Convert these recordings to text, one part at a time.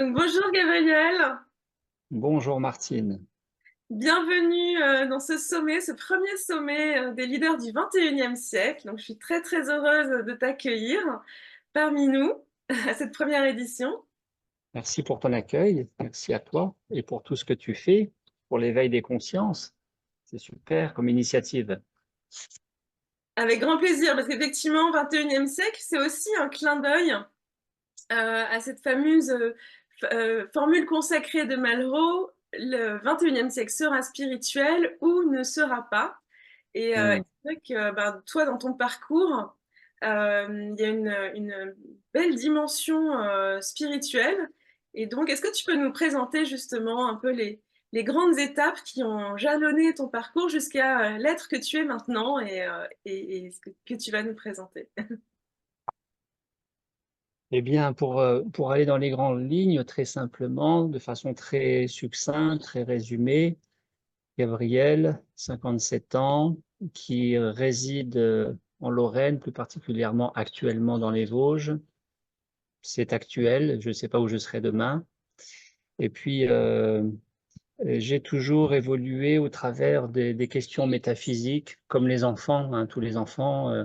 Donc, bonjour Gabriel, Bonjour Martine. bienvenue dans ce sommet, ce premier sommet des leaders du 21e siècle. Donc, je suis très très heureuse de t'accueillir parmi nous à cette première édition. Merci pour ton accueil, merci à toi et pour tout ce que tu fais pour l'éveil des consciences. C'est super comme initiative. Avec grand plaisir, parce qu'effectivement, 21e siècle, c'est aussi un clin d'œil à cette fameuse formule consacrée de Malraux, le 21e siècle sera spirituel ou ne sera pas. Et Hmm. c'est vrai que ben, toi, dans ton parcours, il y a une belle dimension spirituelle. Et donc, est-ce que tu peux nous présenter justement un peu les grandes étapes qui ont jalonné ton parcours jusqu'à l'être que tu es maintenant et ce que tu vas nous présenter? Eh bien, pour aller dans les grandes lignes, très simplement, de façon très succincte, très résumée, Gabriel, 57 ans, qui réside en Lorraine, plus particulièrement actuellement dans les Vosges. C'est actuel, je ne sais pas où je serai demain. Et puis, j'ai toujours évolué au travers des questions métaphysiques, comme les enfants, hein, tous les enfants.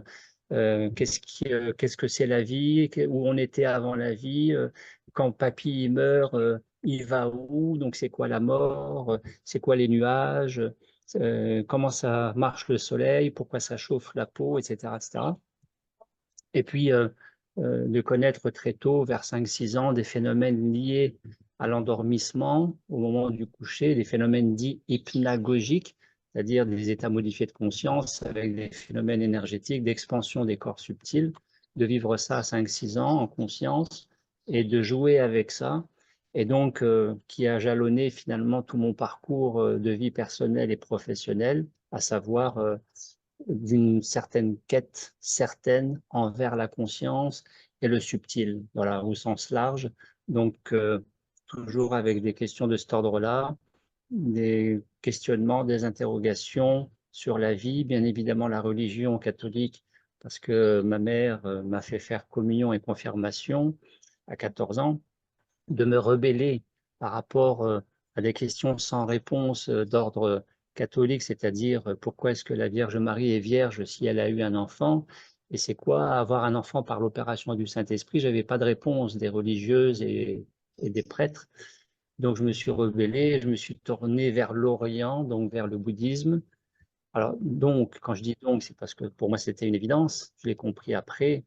Qu'est-ce que c'est la vie? Où on était avant la vie? Quand papy meurt, il va où? Donc c'est quoi la mort? C'est quoi les nuages? Comment ça marche le soleil? Pourquoi ça chauffe la peau, etc., etc. Et puis, de connaître très tôt, vers 5-6 ans, des phénomènes liés à l'endormissement au moment du coucher, des phénomènes dits hypnagogiques, c'est-à-dire des états modifiés de conscience avec des phénomènes énergétiques d'expansion des corps subtils, de vivre ça à 5-6 ans en conscience et de jouer avec ça. Et donc, qui a jalonné finalement tout mon parcours de vie personnelle et professionnelle, à savoir d'une certaine quête certaine envers la conscience et le subtil, voilà, au sens large. Donc, toujours avec des questions de cet ordre-là, des questionnements, des interrogations sur la vie, bien évidemment la religion catholique, parce que ma mère m'a fait faire communion et confirmation à 14 ans, de me rebeller par rapport à des questions sans réponse d'ordre catholique, c'est-à-dire pourquoi est-ce que la Vierge Marie est vierge si elle a eu un enfant et c'est quoi avoir un enfant par l'opération du Saint-Esprit. Je n'avais pas de réponse des religieuses et des prêtres. Donc je me suis rebellé, je me suis tourné vers l'Orient, donc vers le bouddhisme. Alors donc, quand je dis donc, c'est parce que pour moi c'était une évidence, je l'ai compris après,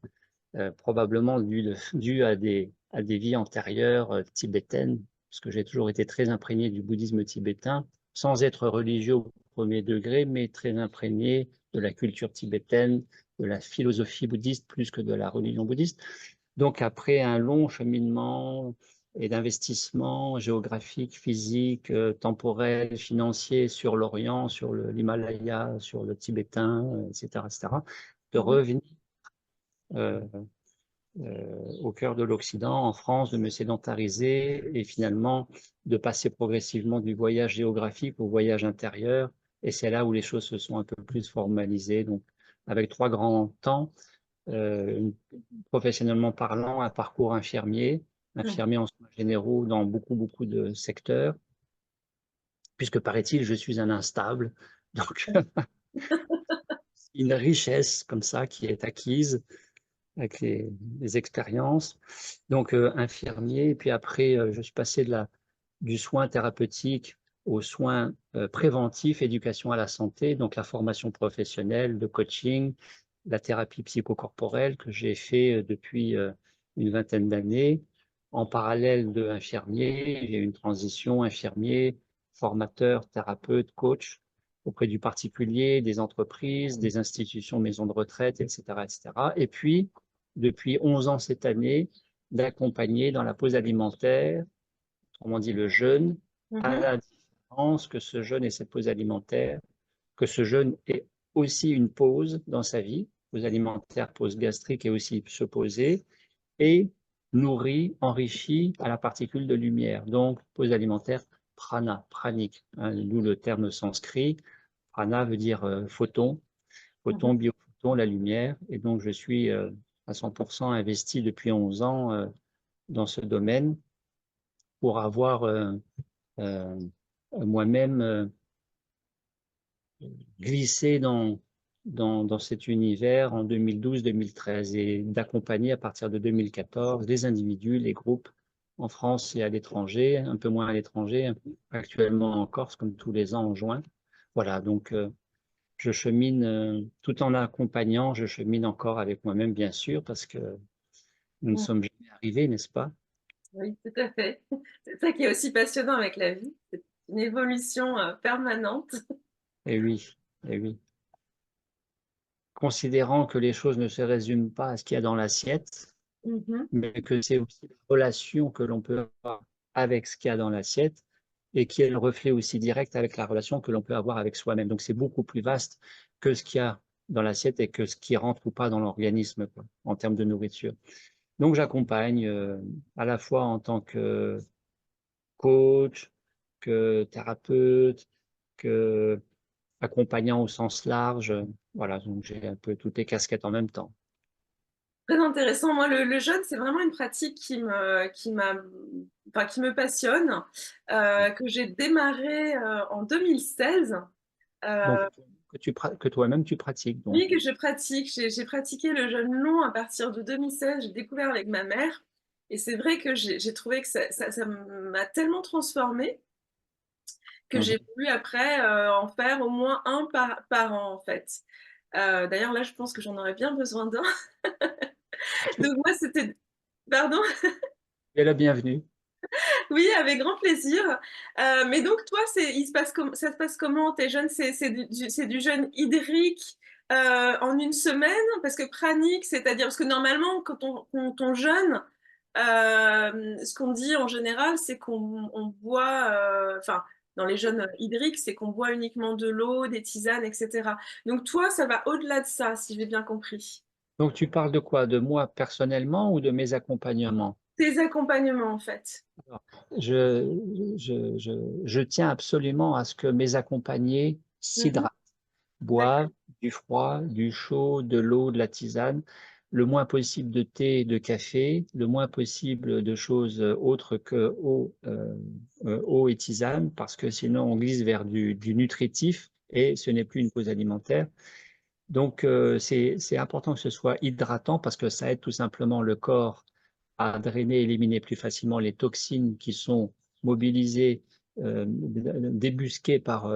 probablement dû à des vies antérieures tibétaines, parce que j'ai toujours été très imprégné du bouddhisme tibétain, sans être religieux au premier degré, mais très imprégné de la culture tibétaine, de la philosophie bouddhiste plus que de la religion bouddhiste. Donc après un long cheminement et d'investissement géographique, physique, temporel, financier sur l'Orient, sur l'Himalaya, sur le tibétain, etc., etc., de revenir euh, au cœur de l'Occident, en France, de me sédentariser et finalement de passer progressivement du voyage géographique au voyage intérieur. Et c'est là où les choses se sont un peu plus formalisées. Donc, avec 3 grands temps, professionnellement parlant, un parcours infirmier, infirmier en soins généraux dans beaucoup de secteurs, puisque paraît-il, je suis un instable. Donc, une richesse comme ça qui est acquise avec les expériences. Donc, infirmier, et puis après, je suis passé du soin thérapeutique aux soins préventifs, éducation à la santé, donc la formation professionnelle, le coaching, la thérapie psychocorporelle que j'ai fait depuis une vingtaine d'années. En parallèle de infirmier, j'ai eu une transition infirmier, formateur, thérapeute, coach auprès du particulier, des entreprises, des institutions, maisons de retraite, etc., etc. Et puis, depuis 11 ans cette année, d'accompagner dans la pause alimentaire, autrement dit le jeûne, à Mhm. la différence que ce jeûne et cette pause alimentaire, que ce jeûne est aussi une pause dans sa vie, pause alimentaire, pause gastrique et aussi se poser, et nourri, enrichi à la particule de lumière. Donc, pause alimentaire, prana, pranique, hein, d'où le terme sanskrit. Prana veut dire photon, Mhm. photon, biophoton, la lumière. Et donc, je suis à 100% investi depuis 11 ans dans ce domaine. pour avoir moi-même glissé dans cet univers en 2012-2013 et d'accompagner à partir de 2014 les individus, les groupes en France et à l'étranger, un peu moins à l'étranger, actuellement en Corse, comme tous les ans en juin. Voilà, donc je chemine, tout en accompagnant, je chemine encore avec moi-même, bien sûr, parce que nous ne Mmh. sommes jamais arrivés, n'est-ce pas? Oui, tout à fait. C'est ça qui est aussi passionnant avec la vie, c'est une évolution, permanente. Eh oui, eh oui. Considérant que les choses ne se résument pas à ce qu'il y a dans l'assiette, Mmh mh. mais que c'est aussi la relation que l'on peut avoir avec ce qu'il y a dans l'assiette et qui est le reflet aussi direct avec la relation que l'on peut avoir avec soi-même. Donc c'est beaucoup plus vaste que ce qu'il y a dans l'assiette et que ce qui rentre ou pas dans l'organisme, quoi, en termes de nourriture. Donc j'accompagne à la fois en tant que coach, que thérapeute, que accompagnant au sens large. Voilà, donc j'ai un peu toutes les casquettes en même temps. Très intéressant. Moi, le jeûne, c'est vraiment une pratique enfin, qui me passionne, que j'ai démarré, en 2016. Donc Heu, que toi-même tu pratiques donc. oui, que je pratique. J'ai pratiqué le jeûne long à partir de 2016. J'ai découvert avec ma mère et c'est vrai que j'ai trouvé que ça m'a tellement transformée que Mmh j'ai mh. voulu après, en faire au moins un par an, en fait. D'ailleurs, là, je pense que j'en aurais bien besoin d'un. Tu Donc moi, c'était pardon? es la bienvenue. Oui, avec grand plaisir. Mais donc toi, ça se passe comment tes jeûnes? C'est du jeûne hydrique, en une semaine? Parce que pranique, c'est-à-dire parce que normalement quand on jeûne, ce qu'on dit en général, c'est qu'on boit, enfin dans les jeûnes hydriques, c'est qu'on boit uniquement de l'eau, des tisanes et cetera. Donc toi, ça va au-delà de ça, si j'ai bien compris? Donc tu parles de quoi? De moi personnellement ou de mes accompagnements? Tes accompagnements, en fait? Alors, je tiens absolument à ce que mes accompagnés Mmh mh. s'hydratent, D'accord. boivent du froid, du chaud, de l'eau, de la tisane, le moins possible de thé et de café, le moins possible de choses, autres que eau et tisane, parce que sinon on glisse vers du nutritif et ce n'est plus une pause alimentaire. Donc c'est important que ce soit hydratant parce que ça aide tout simplement le corps à drainer, éliminer plus facilement les toxines qui sont mobilisées, débusquées par,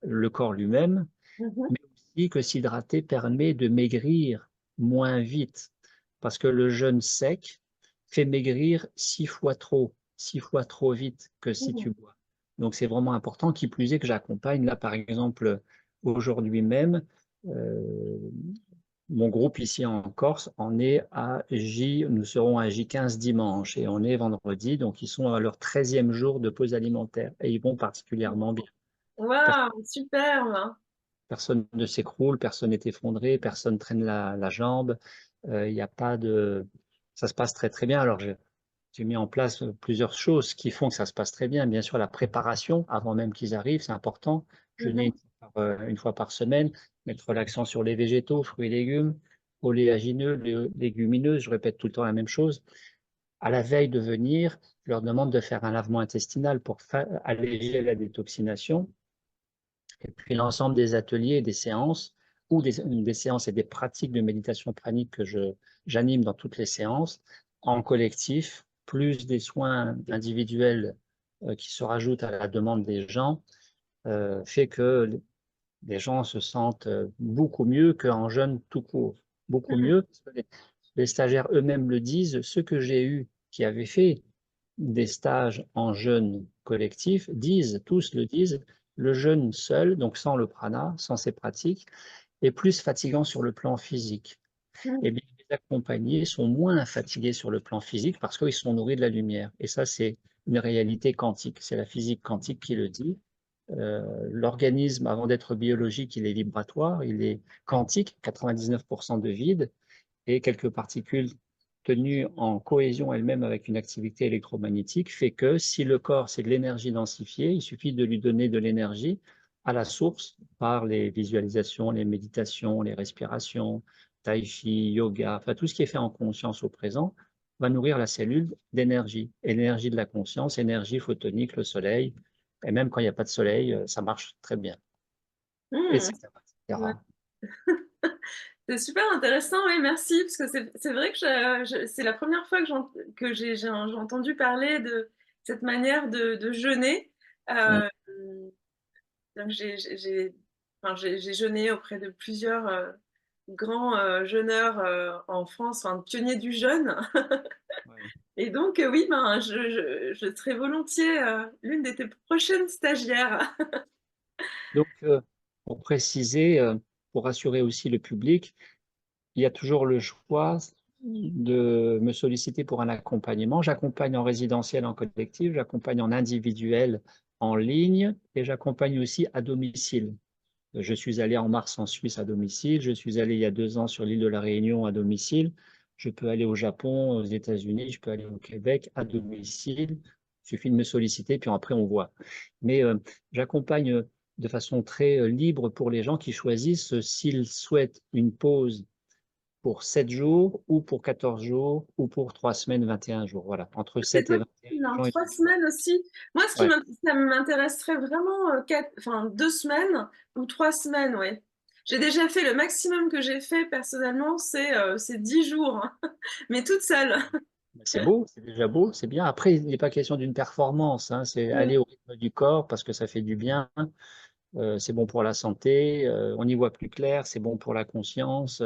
le corps lui-même, Mmh mh. mais aussi que s'hydrater permet de maigrir moins vite. Parce que le jeûne sec fait maigrir 6 fois trop, 6 fois trop vite que si Mmh. tu bois. Donc c'est vraiment important, qui plus est que j'accompagne là, par exemple, aujourd'hui même, heu, mon groupe ici en Corse en est à J nous serons à J15 dimanche et on est vendredi, donc ils sont à leur 13e jour de pause alimentaire et ils vont particulièrement bien. Per Waouh, superbe! Personne ne s'écroule, personne n'est effondré, personne traîne la jambe, il y a pas de ça se passe très, très bien. Alors j'ai mis en place, plusieurs choses qui font que ça se passe très bien. Bien sûr, la préparation avant même qu'ils arrivent, c'est important. Mmh Jeûner mh. 1 fois par semaine, mettre l'accent sur les végétaux, fruits et légumes, oléagineux, légumineuses, je répète tout le temps la même chose. À la veille de venir, je leur demande de faire un lavement intestinal pour alléger la détoxination et puis l'ensemble des ateliers et des séances ou des séances et des pratiques de méditation pranique que j'anime dans toutes les séances, en collectif, plus des soins individuels, qui se rajoutent à la demande des gens, fait que les gens se sentent, beaucoup mieux qu'en jeûne tout court. Beaucoup Mmh. mieux, parce que les stagiaires eux-mêmes le disent, ceux que j'ai eus qui avaient fait des stages en jeûne collectif disent, tous le disent, le jeûne seul, donc sans le prana, sans ces pratiques, est plus fatigant sur le plan physique. Mmh. Eh bien, les accompagnés sont moins fatigués sur le plan physique parce qu'ils sont nourris de la lumière. Et ça, c'est une réalité quantique. C'est la physique quantique qui le dit. L'organisme, avant d'être biologique, il est vibratoire, il est quantique, 99% de vide, et quelques particules tenues en cohésion elles-mêmes avec une activité électromagnétique fait que si le corps, c'est de l'énergie densifiée, il suffit de lui donner de l'énergie à la source par les visualisations, les méditations, les respirations, tai chi, yoga, enfin tout ce qui est fait en conscience au présent, va nourrir la cellule d'énergie. Et l'énergie de la conscience, énergie photonique, le soleil. Et même quand il n'y a pas de soleil, ça marche très bien, Mmh. etc., Ouais. etc. C'est super intéressant, oui, merci, parce que c'est vrai que c'est la première fois que j'ai entendu parler de cette manière de jeûner. Mm. Hem, donc enfin, j'ai jeûné auprès de plusieurs, grands, jeûneurs, en France, enfin pionniers du jeûne. Ouais. Et donc oui, ben, je serai volontiers, l'une de tes prochaines stagiaires. Donc, pour préciser, pour rassurer aussi le public, il y a toujours le choix de me solliciter pour un accompagnement. J'accompagne en résidentiel, en collectif, j'accompagne en individuel, en ligne, et j'accompagne aussi à domicile. Je suis allé en mars en Suisse à domicile, je suis allé il y a 2 ans sur l'île de la Réunion à domicile, je peux aller au Japon, aux États-Unis, je peux aller au Québec à domicile. Il suffit de me solliciter, puis après on voit. Mais j'accompagne de façon très libre pour les gens qui choisissent s'ils souhaitent une pause pour 7 jours ou pour 14 jours ou pour 3 semaines, 21 jours. Voilà, entre C'est 7 et 21 possible, hein, jours et 3 30 jours. semaines aussi. Moi, Ouais. ça m'intéresserait vraiment, 2 semaines ou 3 semaines, ouais. J'ai déjà fait le maximum que j'ai fait personnellement, c'est 10 jours, hein, mais toute seule. C'est beau, c'est déjà beau, c'est bien. Après, il n'est pas question d'une performance, hein, c'est Mmh, aller au rythme du corps parce que ça fait du bien, c'est bon pour la santé, on y voit plus clair, c'est bon pour la conscience,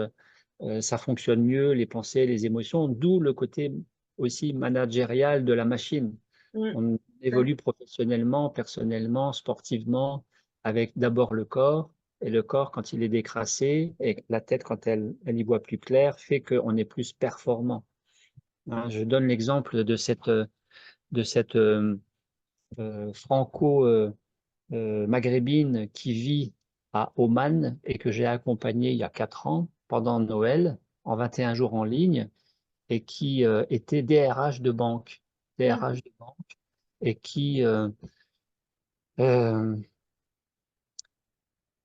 ça fonctionne mieux, les pensées, les émotions, d'où le côté aussi managérial de la machine. mmh, On évolue professionnellement, personnellement, sportivement, avec d'abord le corps, et le corps, quand il est décrassé, et la tête, quand elle y voit plus clair, fait qu'on est plus performant. Hein. Je donne l'exemple de cette franco, maghrébine qui vit à Oman et que j'ai accompagnée il y a 4 ans pendant Noël, en 21 jours en ligne, et qui était DRH de banque, mmh. DRH de banque, et qui, euh,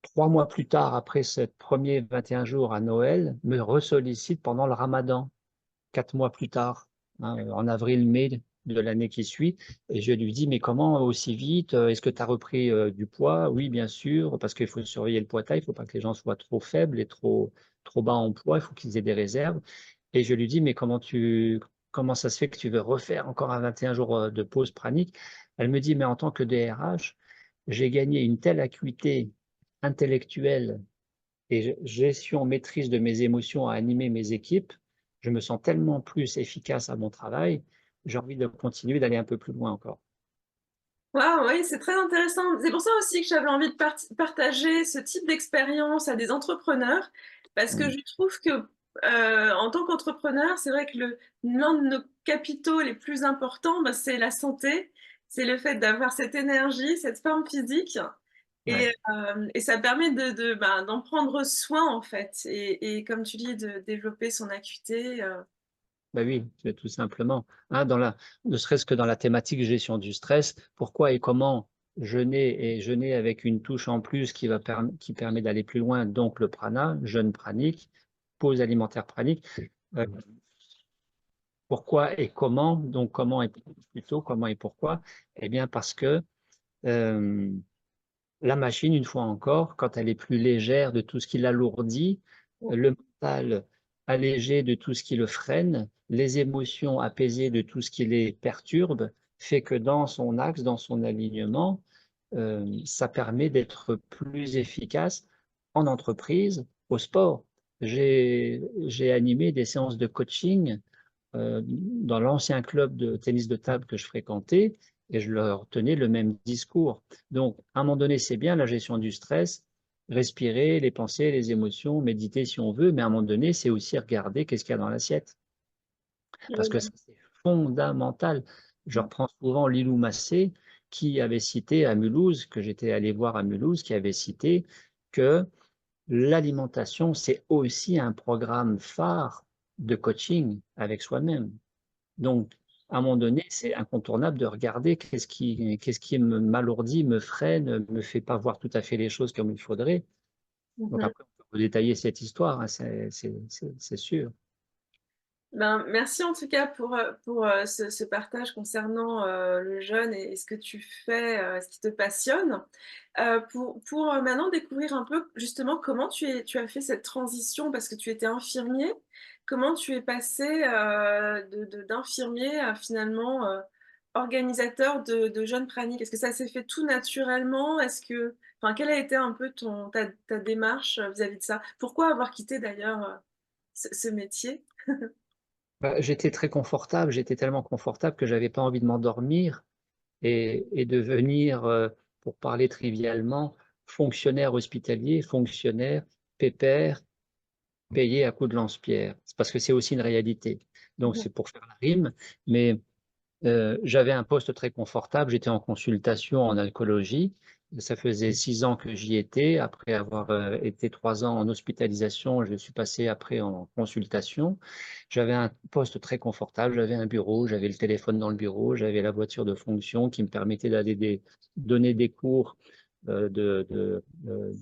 3 mois plus tard, après ce premier 21 jours à Noël, me ressollicite pendant le Ramadan. 4 mois plus tard, hein, en avril-mai de l'année qui suit. Et je lui dis, mais comment aussi vite? Est-ce que tu as repris du poids? Oui, bien sûr, parce qu'il faut surveiller le poids taille, il ne faut pas que les gens soient trop faibles et trop bas en poids, il faut qu'ils aient des réserves. Et je lui dis, mais comment ça se fait que tu veux refaire encore un 21 jours de pause pranique? Elle me dit, mais en tant que DRH, j'ai gagné une telle acuité intellectuelle et gestion, maîtrise de mes émotions à animer mes équipes, je me sens tellement plus efficace à mon travail, j'ai envie de continuer, d'aller un peu plus loin encore. Waouh, oui, c'est très intéressant. C'est pour ça aussi que j'avais envie de partager ce type d'expérience à des entrepreneurs, parce que Mmh. je trouve que, en tant qu'entrepreneur, c'est vrai que l'un de nos capitaux les plus importants, bah, c'est la santé. C'est le fait d'avoir cette énergie, cette forme physique Ouais. et ça permet d'en prendre soin, en fait et comme tu dis, de développer son acuité, Bah oui, tout simplement. Hein, ne serait-ce que dans la thématique gestion du stress, pourquoi et comment jeûner et jeûner avec une touche en plus qui permet d'aller plus loin, donc le prana, jeûne pranique, pause alimentaire pranique. Euh, Pourquoi et comment, donc comment et plutôt comment et pourquoi? Eh bien parce que euh, la machine, une fois encore, quand elle est plus légère de tout ce qui l'alourdit, le mental allégé de tout ce qui le freine, les émotions apaisées de tout ce qui les perturbe, fait que dans son axe, dans son alignement, ça permet d'être plus efficace en entreprise, au sport. J'ai animé des séances de coaching dans l'ancien club de tennis de table que je fréquentais et je leur tenais le même discours. Donc, à un moment donné, c'est bien la gestion du stress, respirer, les pensées, les émotions, méditer si on veut, mais à un moment donné, c'est aussi regarder qu'est-ce qu'il y a dans l'assiette. Parce que mmh. c'est fondamental. Je reprends souvent Lilou Massé qui avait cité à Mulhouse, que j'étais allé voir à Mulhouse, qui avait cité que l'alimentation, c'est aussi un programme phare de coaching avec soi-même. Donc, à un moment donné, c'est incontournable de regarder qu'est-ce qui m'alourdit, me freine, me fait pas voir tout à fait les choses comme il faudrait. Donc Mmh. après, on peut détailler cette histoire, hein, c'est sûr. Ben, merci en tout cas pour, ce partage concernant, le jeûne et ce que tu fais, ce qui te passionne. Pour maintenant découvrir un peu justement comment tu as fait cette transition parce que tu étais infirmier. Comment tu es passé, de d'infirmier à finalement, organisateur de jeûnes praniques? Est-ce que ça s'est fait tout naturellement? Est-ce que enfin, quelle a été un peu ta démarche, vis-à-vis de ça? Pourquoi avoir quitté d'ailleurs, ce métier? Bah, j'étais très confortable, j'étais tellement confortable que j'avais pas envie de m'endormir et devenir, pour parler trivialement, fonctionnaire hospitalier, fonctionnaire pépère, payé à coups de lance-pierre. C'est parce que c'est aussi une réalité. Donc c'est pour faire la rime, mais j'avais un poste très confortable, j'étais en consultation en alcoolologie. Ça faisait 6 ans que j'y étais. Après avoir été 3 ans en hospitalisation, je suis passé après en consultation. J'avais un poste très confortable, j'avais un bureau, j'avais le téléphone dans le bureau, j'avais la voiture de fonction qui me permettait d'aller donner des cours de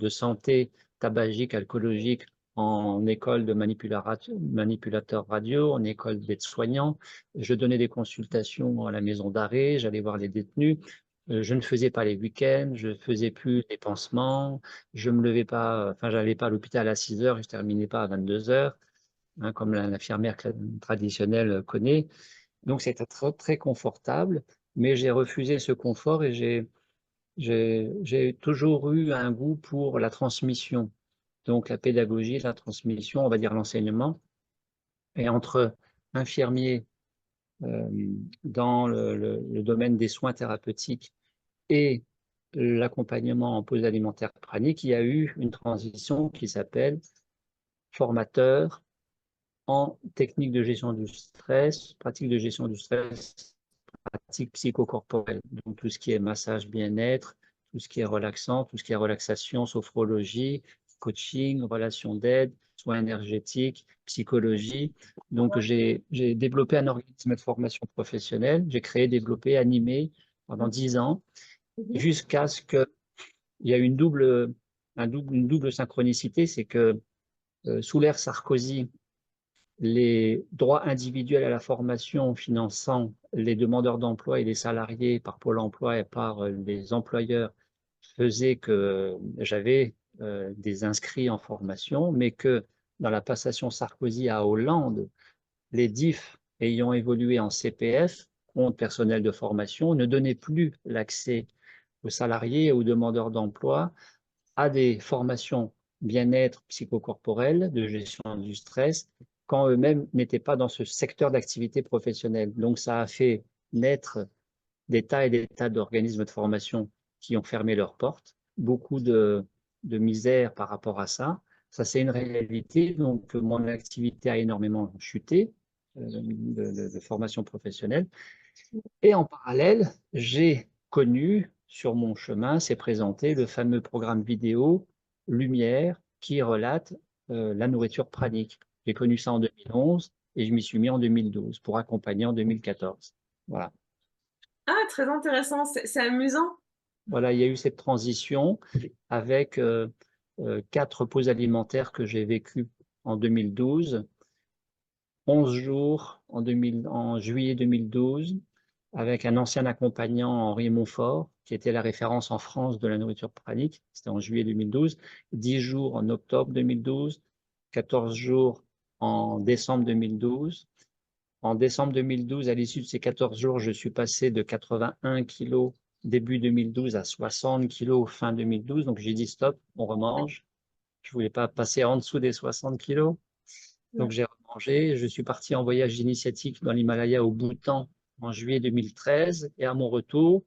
santé tabagique, alcoolologique en école de manipulateur radio, en école d'aide-soignant. Je donnais des consultations à la maison d'arrêt, j'allais voir les détenus. Je ne faisais pas les week-ends, je ne faisais plus les pansements, je me levais pas, enfin, j'allais pas à l'hôpital à 6 heures, je terminais pas à 22 heures, hein, comme l'infirmière traditionnelle connaît. Donc, c'était très, très confortable, mais j'ai refusé ce confort et j'ai toujours eu un goût pour la transmission. Donc, la pédagogie, la transmission, on va dire l'enseignement. Et entre infirmiers euh, dans le domaine des soins thérapeutiques et l'accompagnement en pause alimentaire pranique, il y a eu une transition qui s'appelle formateur en technique de gestion du stress, pratique de gestion du stress, pratique psychocorporelle. Donc tout ce qui est massage bien-être, tout ce qui est relaxant, tout ce qui est relaxation, sophrologie, coaching, relation d'aide, soins énergétiques, psychologie. Donc j'ai développé un organisme de formation professionnelle, j'ai créé, développé, animé pendant 10 ans, Mmh. jusqu'à ce qu'il y ait une double synchronicité, c'est que sous l'ère Sarkozy, les droits individuels à la formation finançant les demandeurs d'emploi et les salariés par Pôle emploi et par les employeurs faisaient que j'avais des inscrits en formation, mais que dans la passation Sarkozy à Hollande, les DIF ayant évolué en CPF, compte personnel de formation, ne donnaient plus l'accès aux salariés et aux demandeurs d'emploi à des formations bien-être psychocorporel, de gestion du stress, quand eux-mêmes n'étaient pas dans ce secteur d'activité professionnelle. Donc ça a fait naître des tas et des tas d'organismes de formation qui ont fermé leurs portes, beaucoup de misère par rapport à ça. Ça, c'est une réalité. Donc mon activité a énormément chuté de formation professionnelle. Et en parallèle, j'ai connu, sur mon chemin, s'est présenté le fameux programme vidéo Lumière qui relate la nourriture pranique. J'ai connu ça en 2011 et je m'y suis mis en 2012 pour accompagner en 2014. Voilà. Ah, très intéressant, c'est amusant. Voilà, il y a eu cette transition avec 4 pauses alimentaires que j'ai vécues en 2012, 11 jours en juillet 2012, avec un ancien accompagnant, Henri Montfort, qui était la référence en France de la nourriture pranique. C'était en juillet 2012, 10 jours en octobre 2012, 14 jours en décembre 2012. En décembre 2012, à l'issue de ces 14 jours, je suis passé de 81 kilos début 2012 à 60 kilos fin 2012. Donc j'ai dit stop, on remange. Je ne voulais pas passer en dessous des 60 kilos. Donc j'ai remangé. Je suis parti en voyage initiatique dans l'Himalaya au Bhoutan en juillet 2013. Et à mon retour,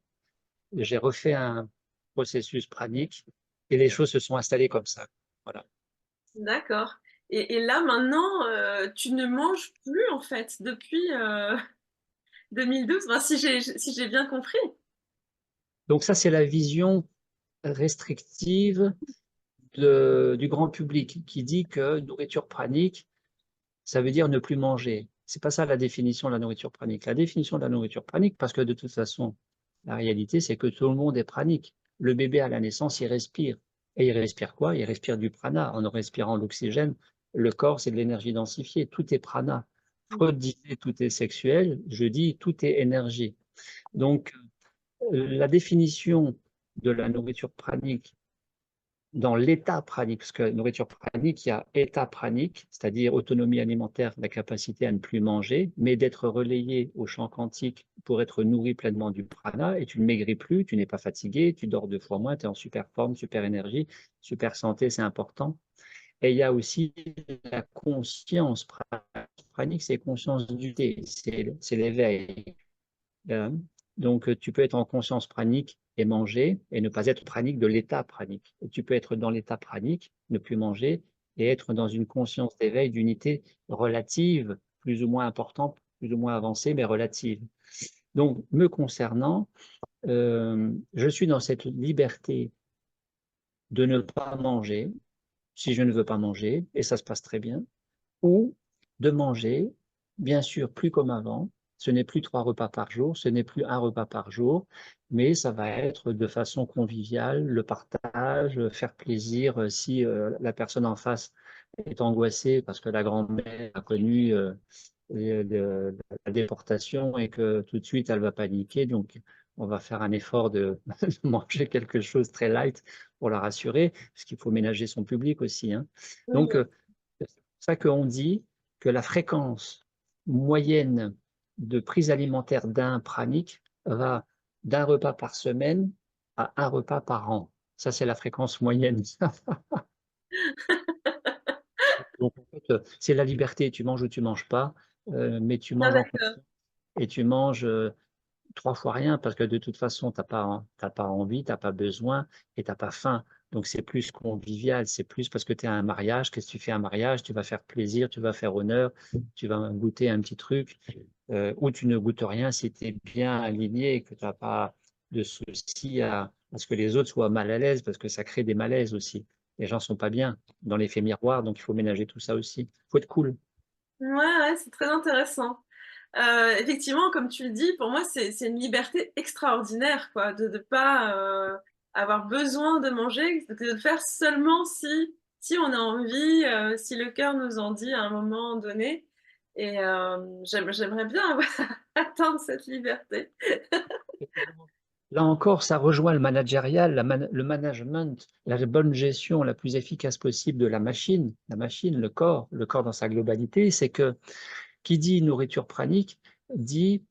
j'ai refait un processus pranique et les choses se sont installées comme ça. Voilà. D'accord et là maintenant, tu ne manges plus en fait depuis, 2012? Enfin si j'ai bien compris? Donc ça, c'est la vision restrictive du grand public qui dit que nourriture pranique, ça veut dire ne plus manger. C'est pas ça la définition de la nourriture pranique. La définition de la nourriture pranique, parce que de toute façon, la réalité, c'est que tout le monde est pranique. Le bébé à la naissance, il respire. Et il respire quoi? Il respire du prana. En respirant l'oxygène, le corps, c'est de l'énergie densifiée. Tout est prana. Freud disait tout est sexuel, je dis tout est énergie. Donc, la définition de la nourriture pranique dans l'état pranique, parce que nourriture pranique, il y a état pranique, c'est-à-dire autonomie alimentaire, la capacité à ne plus manger, mais d'être relayé au champ quantique pour être nourri pleinement du prana, et tu ne maigris plus, tu n'es pas fatigué, tu dors 2 fois moins, tu es en super forme, super énergie, super santé, c'est important. Et il y a aussi la conscience pranique, c'est conscience du thé, c'est l'éveil. Euh, Donc, tu peux être en conscience pranique et manger et ne pas être pranique de l'état pranique. Et tu peux être dans l'état pranique, ne plus manger et être dans une conscience d'éveil, d'unité relative, plus ou moins importante, plus ou moins avancée, mais relative. Donc, me concernant, je suis dans cette liberté de ne pas manger si je ne veux pas manger, et ça se passe très bien, ou de manger, bien sûr, plus comme avant. Ce n'est plus 3 repas par jour, ce n'est plus 1 repas par jour, mais ça va être de façon conviviale, le partage, faire plaisir. Si la personne en face est angoissée parce que la grand-mère a connu la déportation et que tout de suite elle va paniquer, donc on va faire un effort de manger quelque chose de très light pour la rassurer, parce qu'il faut ménager son public aussi, hein. Donc, Mhm. c'est pour ça qu'on dit que la fréquence moyenne de prise alimentaire d'un pranique va d'1 repas par semaine à 1 repas par an. Ça, c'est la fréquence moyenne. Donc, en fait, c'est la liberté. Tu manges ou tu manges pas, mais tu Ah, manges en d'accord. conscience et tu manges 3 fois rien parce que de toute façon, t'as pas envie, tu n'as pas besoin et tu n'as pas faim. Donc, c'est plus convivial, c'est plus parce que tu es à un mariage. Qu'est-ce que tu fais à un mariage? Tu vas faire plaisir, tu vas faire honneur, tu vas goûter un petit truc, ou tu ne goûtes rien si tu es bien aligné et que tu n'as pas de souci à ce que les autres soient mal à l'aise parce que ça crée des malaises aussi. Les gens ne sont pas bien dans l'effet miroir, donc il faut ménager tout ça aussi. Il faut être cool. Ouais, ouais, c'est très intéressant. Effectivement, comme tu le dis, pour moi, c'est une liberté extraordinaire, quoi, de ne pas avoir besoin de manger, de le faire seulement si on a envie, si le cœur nous en dit à un moment donné. Et j'aimerais bien atteindre cette liberté. Là encore, ça rejoint le managérial, le management, la bonne gestion la plus efficace possible de la machine, le corps dans sa globalité. C'est que qui dit nourriture pranique dit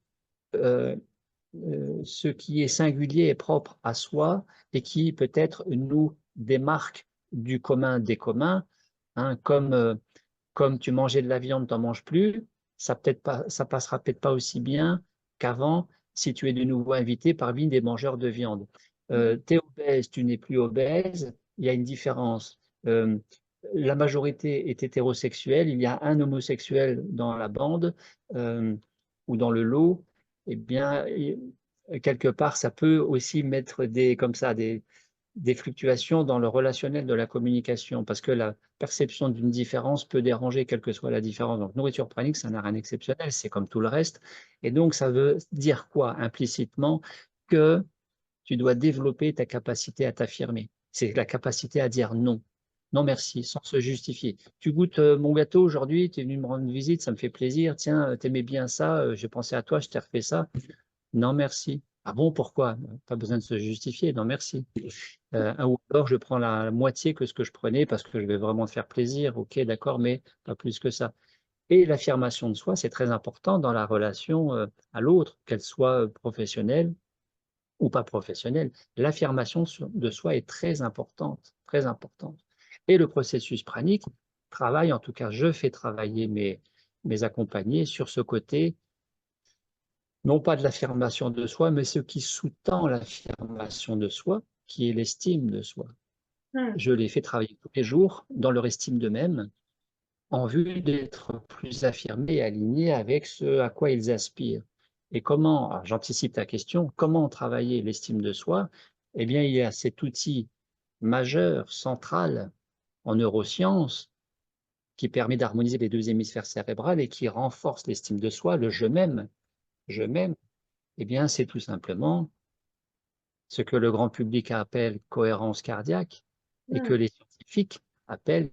euh, ce qui est singulier et propre à soi et qui peut-être nous démarque du commun des communs, hein, comme tu mangeais de la viande, tu n'en manges plus, ça passera peut-être pas aussi bien qu'avant si tu es de nouveau invité parmi des mangeurs de viande. Tu es obèse, tu n'es plus obèse, il y a une différence. Euh, la majorité est hétérosexuelle, il y a un homosexuel dans la bande ou dans le lot, eh bien, quelque part, ça peut aussi mettre comme ça, des fluctuations dans le relationnel de la communication, parce que la perception d'une différence peut déranger, quelle que soit la différence. Donc, nourriture pranique, ça n'a rien d'exceptionnel, c'est comme tout le reste. Et donc, ça veut dire quoi implicitement? Que tu dois développer ta capacité à t'affirmer. C'est la capacité à dire non. Non, merci, sans se justifier. Tu goûtes mon gâteau aujourd'hui, tu es venu me rendre visite, ça me fait plaisir. Tiens, t'aimais bien ça, j'ai pensé à toi, je t'ai refait ça. Non, merci. Ah bon, pourquoi? Pas besoin de se justifier. Non, merci. Ou alors je prends la moitié que ce que je prenais parce que je vais vraiment te faire plaisir. Ok, d'accord, mais pas plus que ça. Et l'affirmation de soi, c'est très important dans la relation à l'autre, qu'elle soit professionnelle ou pas professionnelle. L'affirmation de soi est très importante, très importante. Et le processus pranique travaille, en tout cas, je fais travailler mes accompagnés sur ce côté non pas de l'affirmation de soi, mais ce qui sous-tend l'affirmation de soi, qui est l'estime de soi. Mhm. Je les fais travailler tous les jours dans leur estime d'eux-mêmes, en vue d'être plus affirmés et alignés avec ce à quoi ils aspirent. Et comment, j'anticipe ta question, comment travailler l'estime de soi? Eh bien, il y a cet outil majeur, central, en neurosciences, qui permet d'harmoniser les 2 hémisphères cérébrales et qui renforce l'estime de soi, le je m'aime, eh bien, c'est tout simplement ce que le grand public appelle cohérence cardiaque et que Mhm. les scientifiques appellent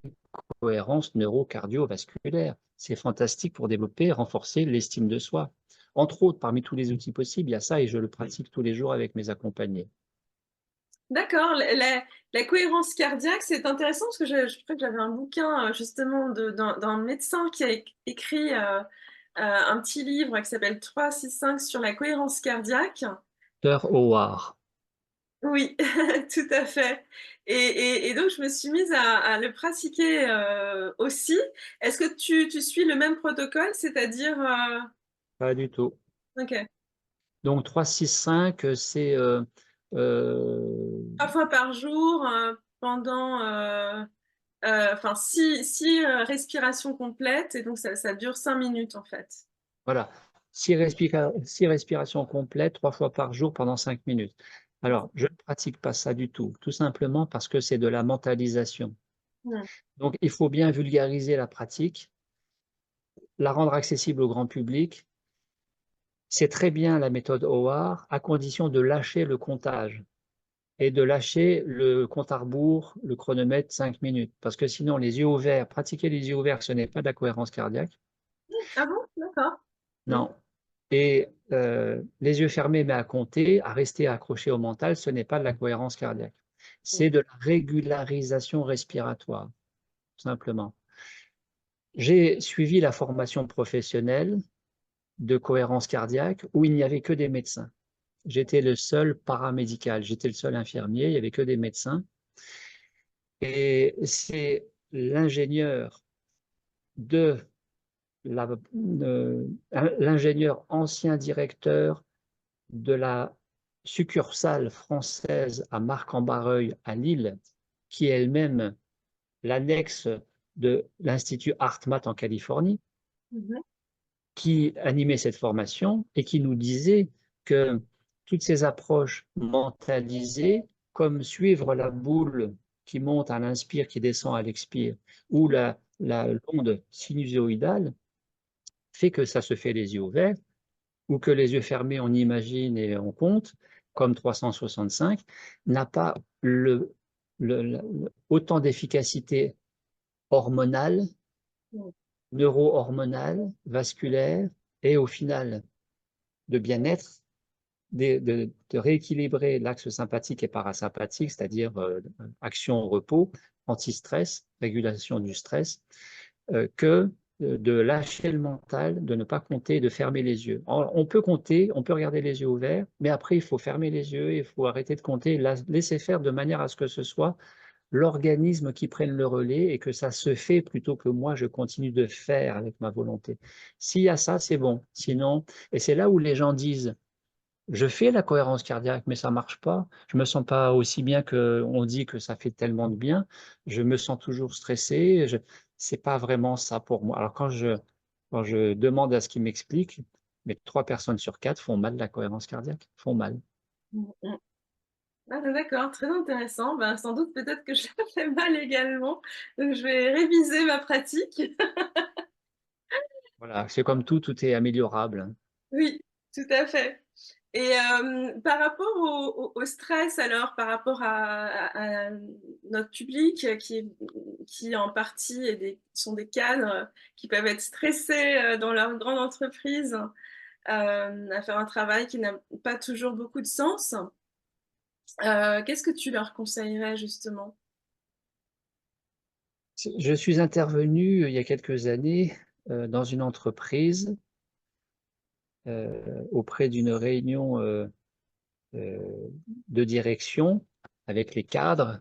cohérence neurocardiovasculaire. c'est fantastique pour développer et renforcer l'estime de soi. Entre autres, parmi tous les outils possibles, il y a ça et je le pratique tous les jours avec mes accompagnés. D'accord, la cohérence cardiaque, c'est intéressant parce que je crois que j'avais un bouquin justement d'un médecin qui a écrit un petit livre qui s'appelle 3, 6, 5 sur la cohérence cardiaque. Sœur Howard. Oui, tout à fait. Et donc, je me suis mise à le pratiquer aussi. Est-ce que tu suis le même protocole, c'est-à-dire Pas du tout. ok, Donc 3, 6, 5, c'est 3 fois par jour pendant enfin, six respirations complètes, et donc ça dure 5 minutes en fait. voilà, 6 respirations complètes 3 fois par jour pendant 5 minutes. Alors, je ne pratique pas ça du tout simplement parce que c'est de la mentalisation. Mm. Donc, il faut bien vulgariser la pratique, la rendre accessible au grand public. C'est très bien la méthode Howard, à condition de lâcher le comptage et de lâcher le compte à rebours, le chronomètre 5 minutes. Parce que sinon, les yeux ouverts, pratiquer les yeux ouverts, ce n'est pas de la cohérence cardiaque. Ah bon? D'accord. Mm. Non. Et les yeux fermés, mais à compter, à rester accroché au mental, ce n'est pas de la cohérence cardiaque. C'est de la régularisation respiratoire, simplement. J'ai suivi la formation professionnelle de cohérence cardiaque où il n'y avait que des médecins. J'étais le seul paramédical, j'étais le seul infirmier, il n'y avait que des médecins. Et c'est l'ingénieur de l'ingénieur ancien directeur de la succursale française à Marc-en-Barreuil à Lille, qui est elle-même l'annexe de l'Institut HeartMath en Californie, Mhm. qui animait cette formation et qui nous disait que toutes ces approches mentalisées, comme suivre la boule qui monte à l'inspire, qui descend à l'expire, ou l'onde sinusoïdale, fait que ça se fait les yeux ouverts, ou que les yeux fermés, on imagine et on compte, comme 365, n'a pas autant d'efficacité hormonale, Mm. neuro-hormonale, vasculaire, et au final de bien-être, de rééquilibrer l'axe sympathique et parasympathique, c'est-à-dire action-repos, anti-stress, régulation du stress, que de lâcher le mental, de ne pas compter, de fermer les yeux. On peut compter, on peut regarder les yeux ouverts, mais après, il faut fermer les yeux, il faut arrêter de compter, laisser faire de manière à ce que ce soit l'organisme qui prenne le relais et que ça se fait plutôt que moi, je continue de faire avec ma volonté. S'il y a ça, c'est bon. Sinon, et c'est là où les gens disent, je fais la cohérence cardiaque, mais ça marche pas. Je me sens pas aussi bien qu'on dit que ça fait tellement de bien. Je me sens toujours stressé. C'est pas vraiment ça pour moi. Alors quand je demande à ce qu'ils m'expliquent, mais 3 personnes sur 4 font mal la cohérence cardiaque, font mal. Mm. Mm. Ah, d'accord, très intéressant. Ben, sans doute peut-être que je la fais mal également. Donc je vais réviser ma pratique. Voilà, c'est comme tout est améliorable. Oui, tout à fait. Et par rapport au stress alors, par rapport à notre public qui en partie sont des cadres qui peuvent être stressés dans leur grande entreprise, à faire un travail qui n'a pas toujours beaucoup de sens. Qu'est-ce que tu leur conseillerais justement? Je suis intervenu il y a quelques années dans une entreprise auprès d'une réunion euh, de direction avec les cadres.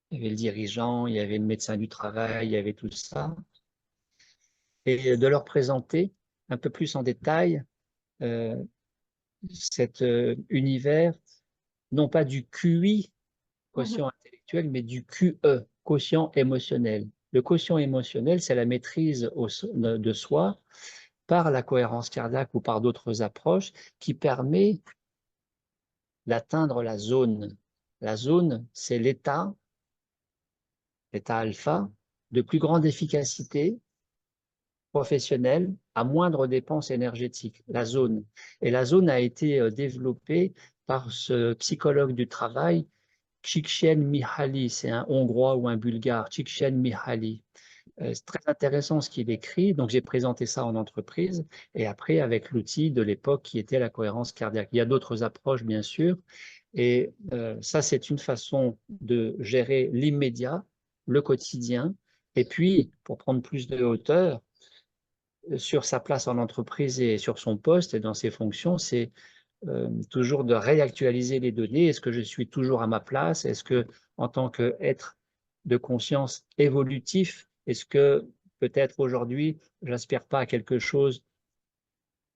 Il y avait le dirigeant, il y avait le médecin du travail, il y avait tout ça. Et de leur présenter un peu plus en détail euh, cet univers, non pas du QI, Mhm. quotient intellectuel, mais du QE, quotient émotionnel. Le quotient émotionnel, c'est la maîtrise de soi par la cohérence cardiaque ou par d'autres approches qui permet d'atteindre la zone. La zone, c'est l'état alpha, de plus grande efficacité professionnelle à moindre dépense énergétique, la zone. Et la zone a été développée par ce psychologue du travail, Csikszentmihalyi, c'est un Hongrois ou un Bulgare, Csikszentmihalyi. C'est très intéressant ce qu'il écrit, donc j'ai présenté ça en entreprise et après avec l'outil de l'époque qui était la cohérence cardiaque. Il y a d'autres approches bien sûr et ça c'est une façon de gérer l'immédiat, le quotidien et puis pour prendre plus de hauteur sur sa place en entreprise et sur son poste et dans ses fonctions, c'est toujours de réactualiser les données. Est-ce que je suis toujours à ma place? Est-ce que, en tant qu'être de conscience évolutif, est-ce que peut-être aujourd'hui, j'aspire pas à quelque chose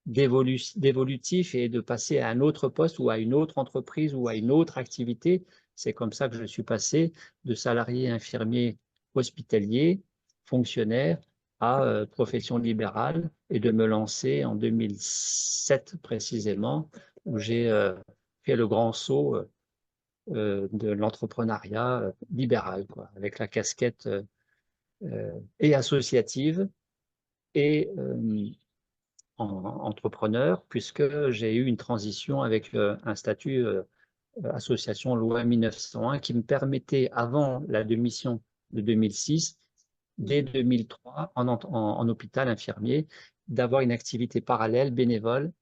d'évolutif et de passer à un autre poste ou à une autre entreprise ou à une autre activité? C'est comme ça que je suis passé de salarié infirmier hospitalier, fonctionnaire, à profession libérale et de me lancer en 2007 précisément, où j'ai fait le grand saut de l'entrepreneuriat libéral, quoi, avec la casquette et associative et entrepreneur, puisque j'ai eu une transition avec un statut association loi 1901 qui me permettait, avant la démission de 2006, dès 2003, en hôpital infirmier, d'avoir une activité parallèle, bénévole,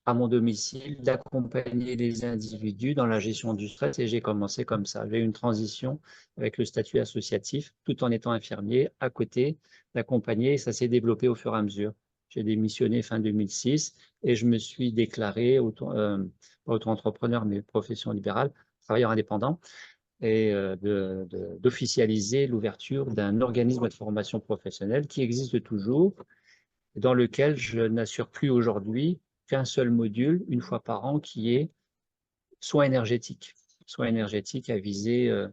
à mon domicile, d'accompagner les individus dans la gestion du stress et j'ai commencé comme ça. J'ai eu une transition avec le statut associatif, tout en étant infirmier, à côté, d'accompagner et ça s'est développé au fur et à mesure. J'ai démissionné fin 2006 et je me suis déclaré auto-entrepreneur, mais profession libérale, travailleur indépendant et d'officialiser l'ouverture d'un organisme de formation professionnelle qui existe toujours, dans lequel je n'assure plus aujourd'hui qu'un seul module, une fois par an, qui est soins énergétiques à viser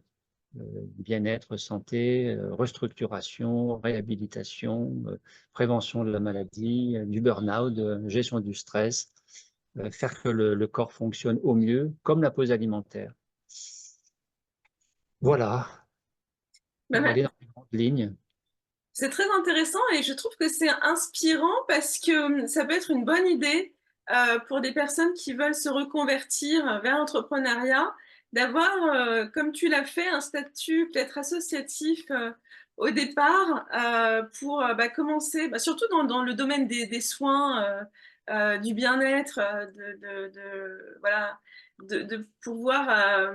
bien-être, santé, restructuration, réhabilitation, prévention de la maladie, du burn-out, gestion du stress, faire que le corps fonctionne au mieux, comme la pause alimentaire. Voilà, Bah, dans les grandes lignes. c'est très intéressant et je trouve que c'est inspirant parce que ça peut être une bonne idée pour des personnes qui veulent se reconvertir vers l'entrepreneuriat, d'avoir, comme tu l'as fait, un statut peut-être associatif au départ pour bah, commencer, bah, surtout dans le domaine des soins, du bien-être, voilà, de pouvoir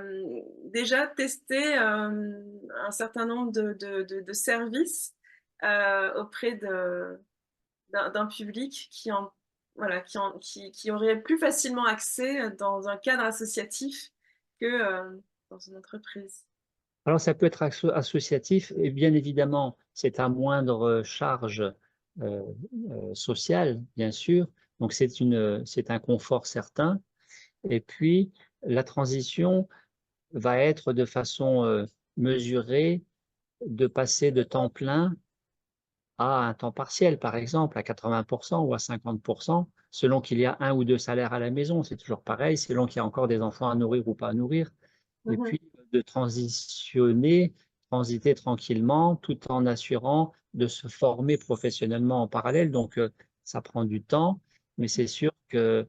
déjà tester un certain nombre de services auprès d'un public qui en voilà, qui aurait plus facilement accès dans un cadre associatif que dans une entreprise. Alors, ça peut être associatif et bien évidemment, c'est à moindre charge sociale, bien sûr. Donc, c'est un confort certain. Et puis, la transition va être de façon mesurée de passer de temps plein à un temps partiel, par exemple, à 80% ou à 50%, selon qu'il y a un ou deux salaires à la maison. C'est toujours pareil, selon qu'il y a encore des enfants à nourrir ou pas à nourrir. Et Mmh. puis de transitionner, transiter tranquillement, tout en assurant de se former professionnellement en parallèle. Donc, ça prend du temps, mais c'est sûr que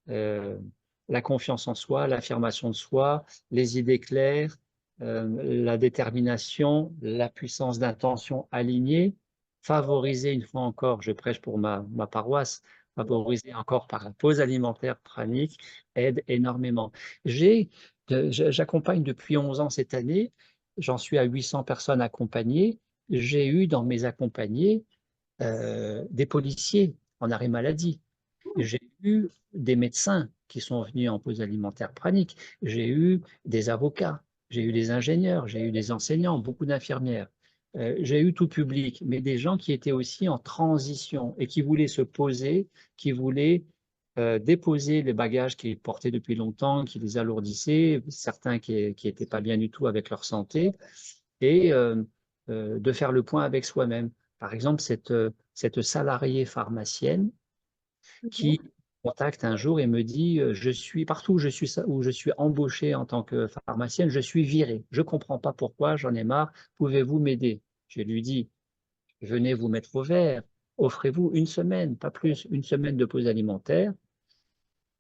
euh, la confiance en soi, l'affirmation de soi, les idées claires, la détermination, la puissance d'intention alignée, favoriser, une fois encore, je prêche pour ma paroisse, favoriser encore par la pause alimentaire pranique, aide énormément. J'accompagne depuis 11 ans cette année, j'en suis à 800 personnes accompagnées. J'ai eu dans mes accompagnés des policiers en arrêt maladie. J'ai eu des médecins qui sont venus en pause alimentaire pranique. J'ai eu des avocats, j'ai eu des ingénieurs, j'ai eu des enseignants, beaucoup d'infirmières. J'ai eu tout public, mais des gens qui étaient aussi en transition et qui voulaient se poser, qui voulaient déposer les bagages qu'ils portaient depuis longtemps, qui les alourdissaient, certains qui n'étaient pas bien du tout avec leur santé, et de faire le point avec soi-même. Par exemple, cette salariée pharmacienne Mmh. qui me contacte un jour et me dit, je suis partout où je suis embauchée en tant que pharmacienne, je suis virée. Je ne comprends pas pourquoi, j'en ai marre, pouvez-vous m'aider? Je lui dis, venez vous mettre au vert, offrez-vous une semaine, pas plus, une semaine de pause alimentaire.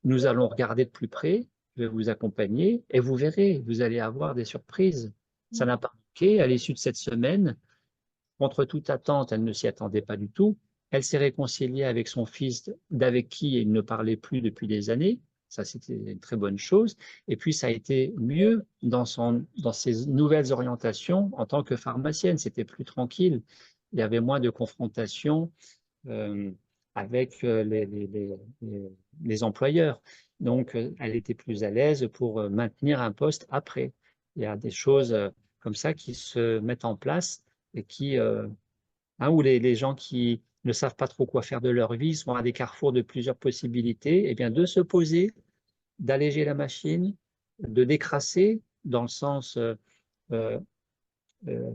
Nous allons regarder de plus près, je vais vous accompagner et vous verrez, vous allez avoir des surprises. Ça n'a pas manqué, à l'issue de cette semaine, contre toute attente, elle ne s'y attendait pas du tout. Elle s'est réconciliée avec son fils, d'avec qui il ne parlait plus depuis des années. Ça, c'était une très bonne chose. Et puis, ça a été mieux dans ses nouvelles orientations en tant que pharmacienne. C'était plus tranquille. Il y avait moins de confrontation euh, avec les employeurs. Donc, elle était plus à l'aise pour maintenir un poste après. Il y a des choses comme ça qui se mettent en place et hein, où les gens qui ne savent pas trop quoi faire de leur vie sont à des carrefours de plusieurs possibilités, et bien de se poser, d'alléger la machine, de décrasser dans le sens euh, euh,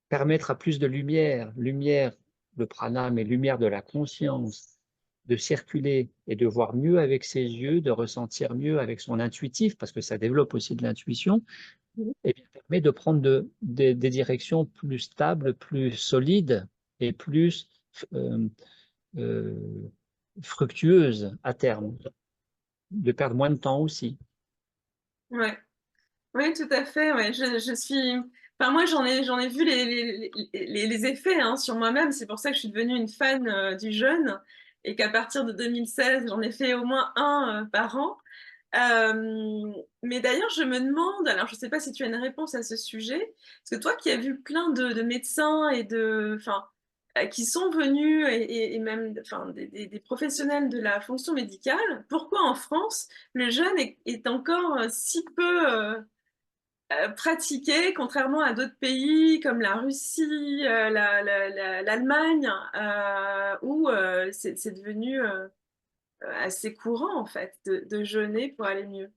permettre à plus de lumière, lumière, le prana, mais lumière de la conscience, de circuler et de voir mieux avec ses yeux, de ressentir mieux avec son intuitif, parce que ça développe aussi de l'intuition, Mmh. et bien permet de prendre des directions plus stables, plus solides et plus euh, euh, fructueuses à terme, de perdre moins de temps aussi. Ouais. Oui, tout à fait, ouais. Je suis enfin moi j'en ai vu les effets, hein, sur moi-même. C'est pour ça que je suis devenue une fan, du jeûne et qu'à partir de 2016, j'en ai fait au moins un, par an. Mais d'ailleurs, je me demande, alors je ne sais pas si tu as une réponse à ce sujet, parce que toi qui as vu plein de médecins et enfin, qui sont venus et même enfin, des professionnels de la fonction médicale, pourquoi en France, le jeûne est encore si peu pratiqué, contrairement à d'autres pays comme la Russie, l'Allemagne, où c'est devenu assez courant en fait de jeûner pour aller mieux.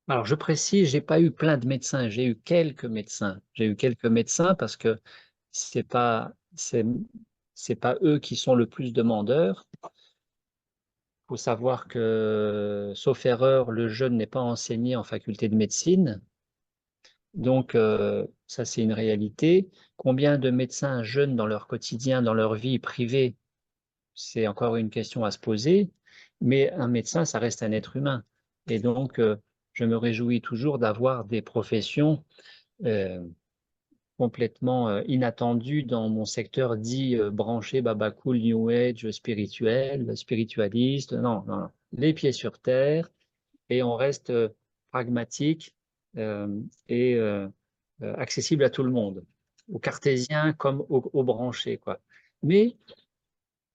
Alors, je précise, j'ai pas eu plein de médecins, j'ai eu quelques médecins. J'ai eu quelques médecins parce que c'est pas, c'est pas eux qui sont le plus demandeurs. Il faut savoir que, sauf erreur, le jeûne n'est pas enseigné en faculté de médecine. Donc, ça, c'est une réalité. Combien de médecins jeûnent dans leur quotidien, dans leur vie privée? C'est encore une question à se poser. Mais un médecin, ça reste un être humain. Et donc, je me réjouis toujours d'avoir des professions euh, complètement inattendues dans mon secteur dit branché, baba cool, new age, spirituel, spiritualiste. Non, non, non. Les pieds sur terre et on reste pragmatique euh, et accessible à tout le monde, aux cartésiens comme aux branchés, quoi. Mais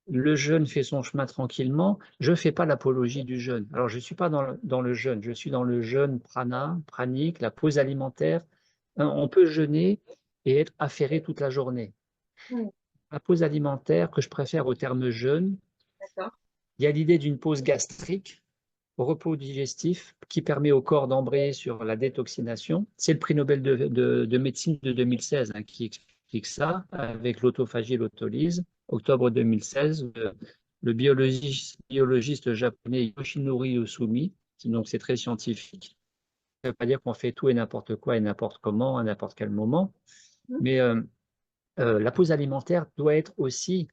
le jeûne fait son chemin tranquillement. Je ne fais pas l'apologie du jeûne. Alors, je ne suis pas dans le jeûne, je suis dans le jeûne prana, pranique, la pause alimentaire. On peut jeûner et être affairé toute la journée. Mmh, La pause alimentaire, que je préfère au terme jeûne, d'accord. il y a l'idée d'une pause gastrique, repos digestif, qui permet au corps d'embrayer sur la détoxination. C'est le prix Nobel de médecine de 2016 hein, qui explique ça, avec l'autophagie et l'autolyse. Octobre 2016, le biologiste japonais Yoshinori Osumi, donc c'est très scientifique. Ça ne veut pas dire qu'on fait tout et n'importe quoi et n'importe comment à n'importe quel moment, Mmh, mais la pause alimentaire doit être aussi,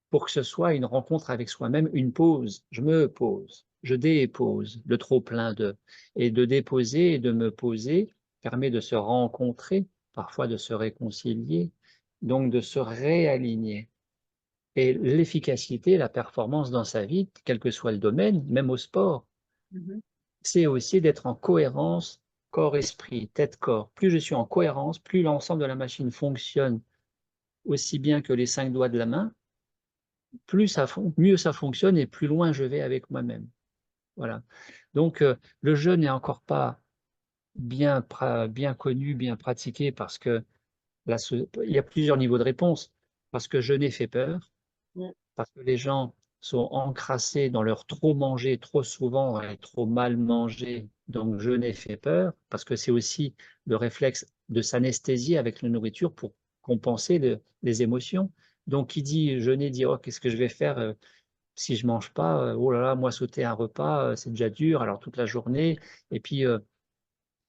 pour que ce soit une rencontre avec soi-même, une pause. Je me pose, je dépose le trop-plein de. Et de déposer et de me poser permet de se rencontrer, parfois de se réconcilier, donc de se réaligner. Et l'efficacité, la performance dans sa vie, quel que soit le domaine, même au sport, mmh. c'est aussi d'être en cohérence corps-esprit, tête-corps. Plus je suis en cohérence, plus l'ensemble de la machine fonctionne aussi bien que les 5 doigts de la main, plus mieux ça fonctionne et plus loin je vais avec moi-même. Voilà. Donc, le jeûne n'est encore pas bien connu, bien pratiqué parce que là, il y a plusieurs niveaux de réponse. Parce que jeûner fait peur, Mmh. parce que les gens sont encrassés dans leur trop manger trop souvent et trop mal manger. Donc, jeûner fait peur parce que c'est aussi le réflexe de s'anesthésier avec la nourriture pour compenser les émotions. Donc, qui dit jeûner dit oh, qu'est-ce que je vais faire si je mange pas, oh là là, moi sauter un repas, c'est déjà dur, alors toute la journée. Et puis,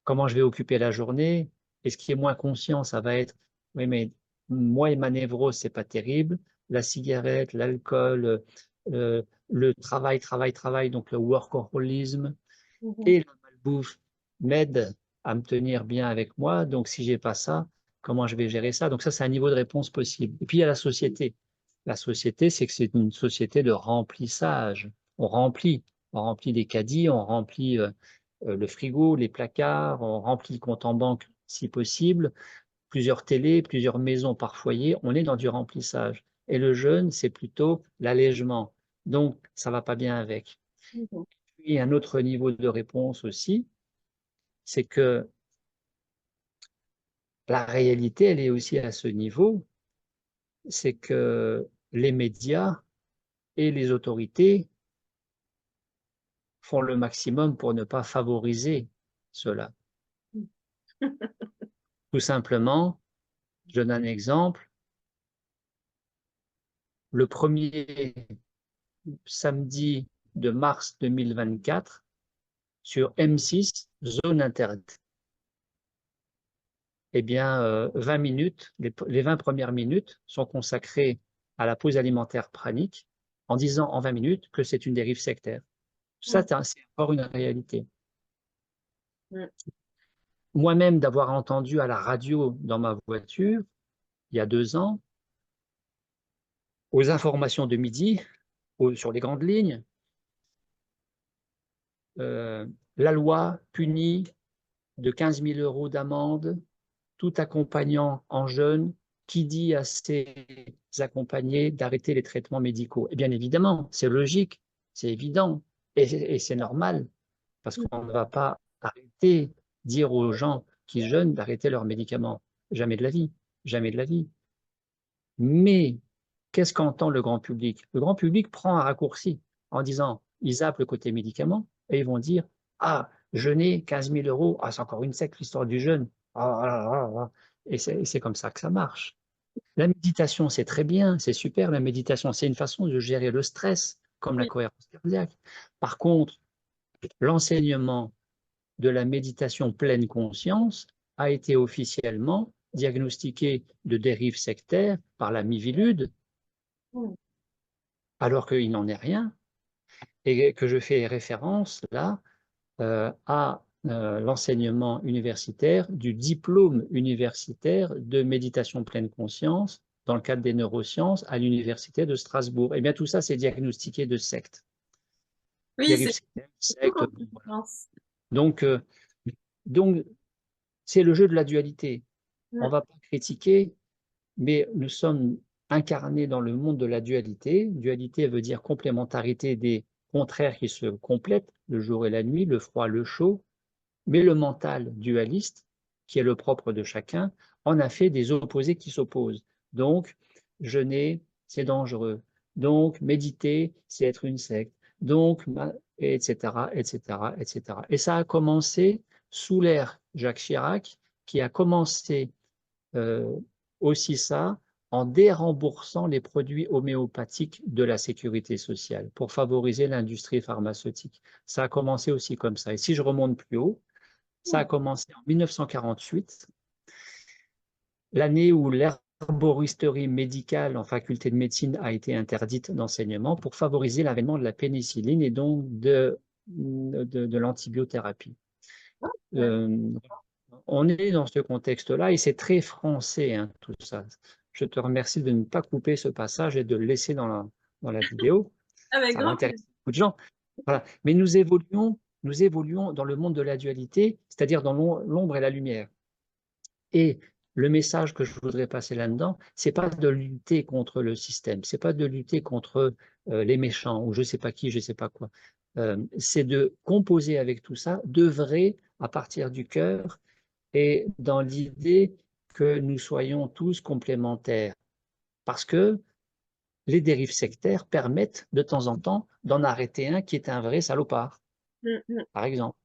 comment je vais occuper la journée? Et ce qui est moins conscient, ça va être, oui, mais moi et ma névrose, c'est pas terrible. La cigarette, l'alcool, le travail, travail, travail, donc le workaholisme Mmh. et la malbouffe m'aident à me tenir bien avec moi. Donc, si j'ai pas ça, comment je vais gérer ça? Donc ça, c'est un niveau de réponse possible. Et puis il y a la société. La société, c'est que c'est une société de remplissage. On remplit des caddies, on remplit le frigo, les placards, on remplit le compte en banque si possible, plusieurs télés, plusieurs maisons par foyer, on est dans du remplissage. Et le jeûne, c'est plutôt l'allègement. Donc, ça ne va pas bien avec. Mmh. Puis, un autre niveau de réponse aussi, c'est que la réalité, elle est aussi à ce niveau, c'est que les médias et les autorités font le maximum pour ne pas favoriser cela. Tout simplement, je donne un exemple, le premier samedi de mars 2024, sur M6, zone interdite. Eh bien, 20 minutes, les 20 premières minutes sont consacrées à la pause alimentaire pranique, en disant en 20 minutes que c'est une dérive sectaire. Ça, Mmh. c'est encore une réalité. Mmh. Moi-même, d'avoir entendu à la radio dans ma voiture, il y a 2 ans, aux informations de midi, sur les grandes lignes, la loi punit de 15 000 € d'amende tout accompagnant en jeûne qui dit à ses accompagnés d'arrêter les traitements médicaux. Et bien évidemment, c'est logique, c'est évident, et c'est normal, parce qu'on ne va pas arrêter, dire aux gens qui jeûnent d'arrêter leurs médicaments. Jamais de la vie, jamais de la vie. Mais qu'est-ce qu'entend le grand public? Le grand public prend un raccourci en disant, ils zappent le côté médicament et ils vont dire, ah, jeûner 15 000 €, ah, c'est encore une secte l'histoire du jeûne. Ah, ah, ah, ah. Et c'est comme ça que ça marche. La méditation, c'est très bien, c'est super, la méditation, c'est une façon de gérer le stress, comme la Oui. cohérence cardiaque. Par contre, l'enseignement de la méditation pleine conscience a été officiellement diagnostiqué de dérive sectaire par la Miviludes, Mmh. alors qu'il n'en est rien, et que je fais référence là à l'enseignement universitaire du diplôme universitaire de méditation pleine conscience dans le cadre des neurosciences à l'université de Strasbourg. Et bien tout ça, c'est diagnostiqué de secte. Oui, Dérive c'est sectaire, tout secte, en bon, voilà. conséquence. Donc, donc c'est le jeu de la dualité. On Mmh. ne va pas critiquer, mais nous sommes incarnés dans le monde de la dualité. Dualité veut dire complémentarité des contraires qui se complètent, le jour et la nuit, le froid, le chaud, mais le mental dualiste, qui est le propre de chacun, en a fait des opposés qui s'opposent. Donc, jeûner, c'est dangereux. Donc, méditer, c'est être une secte. Donc, etc., etc., etc. Et ça a commencé sous l'ère Jacques Chirac, qui a commencé euh, aussi ça en déremboursant les produits homéopathiques de la sécurité sociale pour favoriser l'industrie pharmaceutique. Ça a commencé aussi comme ça. Et si je remonte plus haut, ça a commencé en 1948, l'année où l'herboristerie médicale en faculté de médecine a été interdite d'enseignement pour favoriser l'avènement de la pénicilline et donc de l'antibiothérapie. Ouais. Euh, on est dans ce contexte-là et c'est très français, hein, tout ça. Je te remercie de ne pas couper ce passage et de le laisser dans la vidéo. Avec Ça va grand plaisir. intéresser beaucoup de gens. Voilà. Mais nous évoluons dans le monde de la dualité, c'est-à-dire dans l'ombre et la lumière. Et le message que je voudrais passer là-dedans, c'est pas de lutter contre le système, c'est pas de lutter contre les méchants ou je sais pas qui, je sais pas quoi. C'est de composer avec tout ça, d'œuvrer à partir du cœur et dans l'idée que nous soyons tous complémentaires. Parce que les dérives sectaires permettent de temps en temps d'en arrêter un qui est un vrai salopard, Mmh mh. par exemple.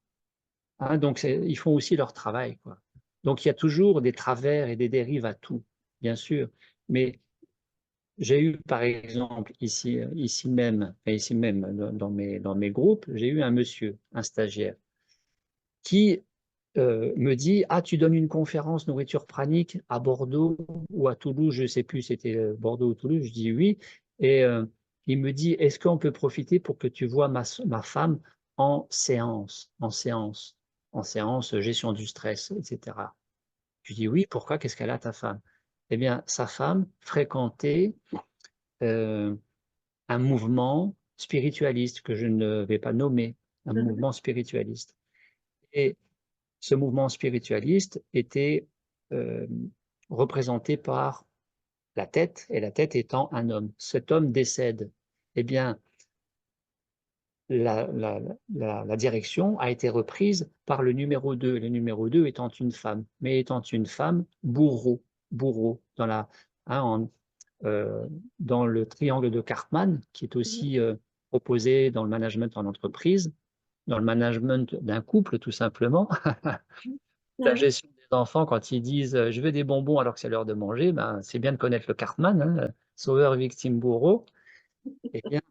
Hein, donc, ils font aussi leur travail, quoi. Donc, il y a toujours des travers et des dérives à tout, bien sûr. Mais j'ai eu, par exemple, ici même, dans mes groupes, j'ai eu un monsieur, un stagiaire, qui me dit: «Ah, tu donnes une conférence nourriture pranique à Bordeaux ou à Toulouse», je ne sais plus, c'était Bordeaux ou Toulouse, je dis: «Oui», et il me dit: «Est-ce qu'on peut profiter pour que tu vois ma femme en séance, gestion du stress, etc.» Je dis: «Oui, pourquoi? Qu'est-ce qu'elle a ta femme?» Eh bien, sa femme fréquentait, heu, un mouvement spiritualiste que je ne vais pas nommer, un Mmh. mouvement spiritualiste et ce mouvement spiritualiste était, hem, représenté par la tête et la tête étant un homme. Cet homme décède. Eh bien, la direction a été reprise par le numéro 2 étant une femme, mais étant une femme bourreau dans la hein, heu, dans le triangle de Karpman, qui est Mmh. aussi, proposé dans le management en entreprise, dans le management d'un couple tout simplement. La Mmh. gestion des enfants quand ils disent, «Je veux des bonbons» alors que c'est l'heure de manger, ben, c'est bien de connaître le Cartman, hein, sauveur, victime, bourreau. Eh bien,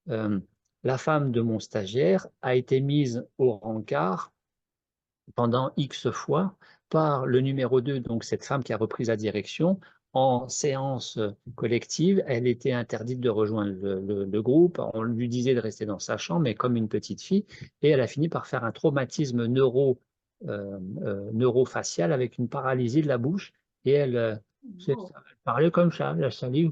hem, la femme de mon stagiaire a été mise au rencard pendant X fois par le numéro 2, donc cette femme qui a repris la direction. En séance, collective, elle était interdite de rejoindre le groupe. On lui disait de rester dans sa chambre, mais comme une petite fille et elle a fini par faire un traumatisme neurofacial avec une paralysie de la bouche et Wow. elle parlait comme ça, la salive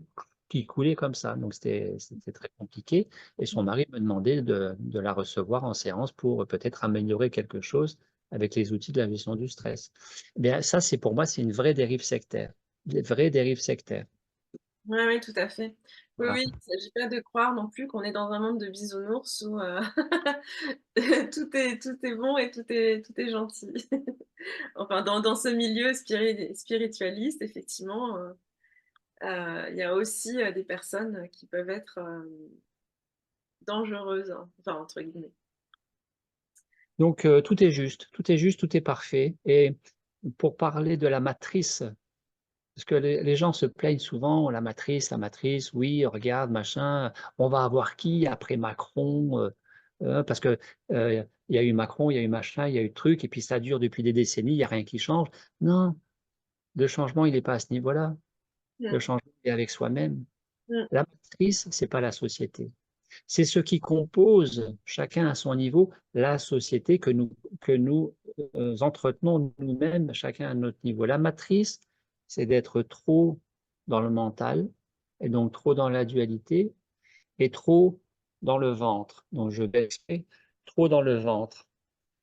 qui coulait comme ça, donc c'était très compliqué et son mari me demandait de la recevoir en séance pour peut-être améliorer quelque chose avec les outils de la gestion du stress. Eh bien, ça, c'est pour moi, c'est une vraie dérive sectaire, une vraie dérive sectaire. Oui, oui, tout à fait. Oui, Voilà. oui, il ne s'agit pas de croire non plus qu'on est dans un monde de bisounours où, tout est bon et tout est gentil. Enfin, dans ce milieu spiritualiste, effectivement, il y a aussi, des personnes, qui peuvent être, dangereuses, hein, enfin, entre guillemets. Donc, tout est juste, tout est juste, tout est parfait et pour parler de la matrice, parce que les gens se plaignent souvent: la matrice, oui, regarde, machin, on va avoir qui après Macron?» Parce que, il y a eu Macron, il y a eu machin, il y a eu truc et puis ça dure depuis des décennies, il y a rien qui change. Non, le changement, il est pas à ce niveau-là. Le Mmh, changement est avec soi-même. mmh, La matrice, c'est pas la société. C'est ce qui compose, chacun à son niveau, la société que nous entretenons nous-mêmes, chacun à notre niveau. La matrice, c'est d'être trop dans le mental et donc trop dans la dualité et trop dans le ventre. Donc je vais expliquer, trop dans le ventre.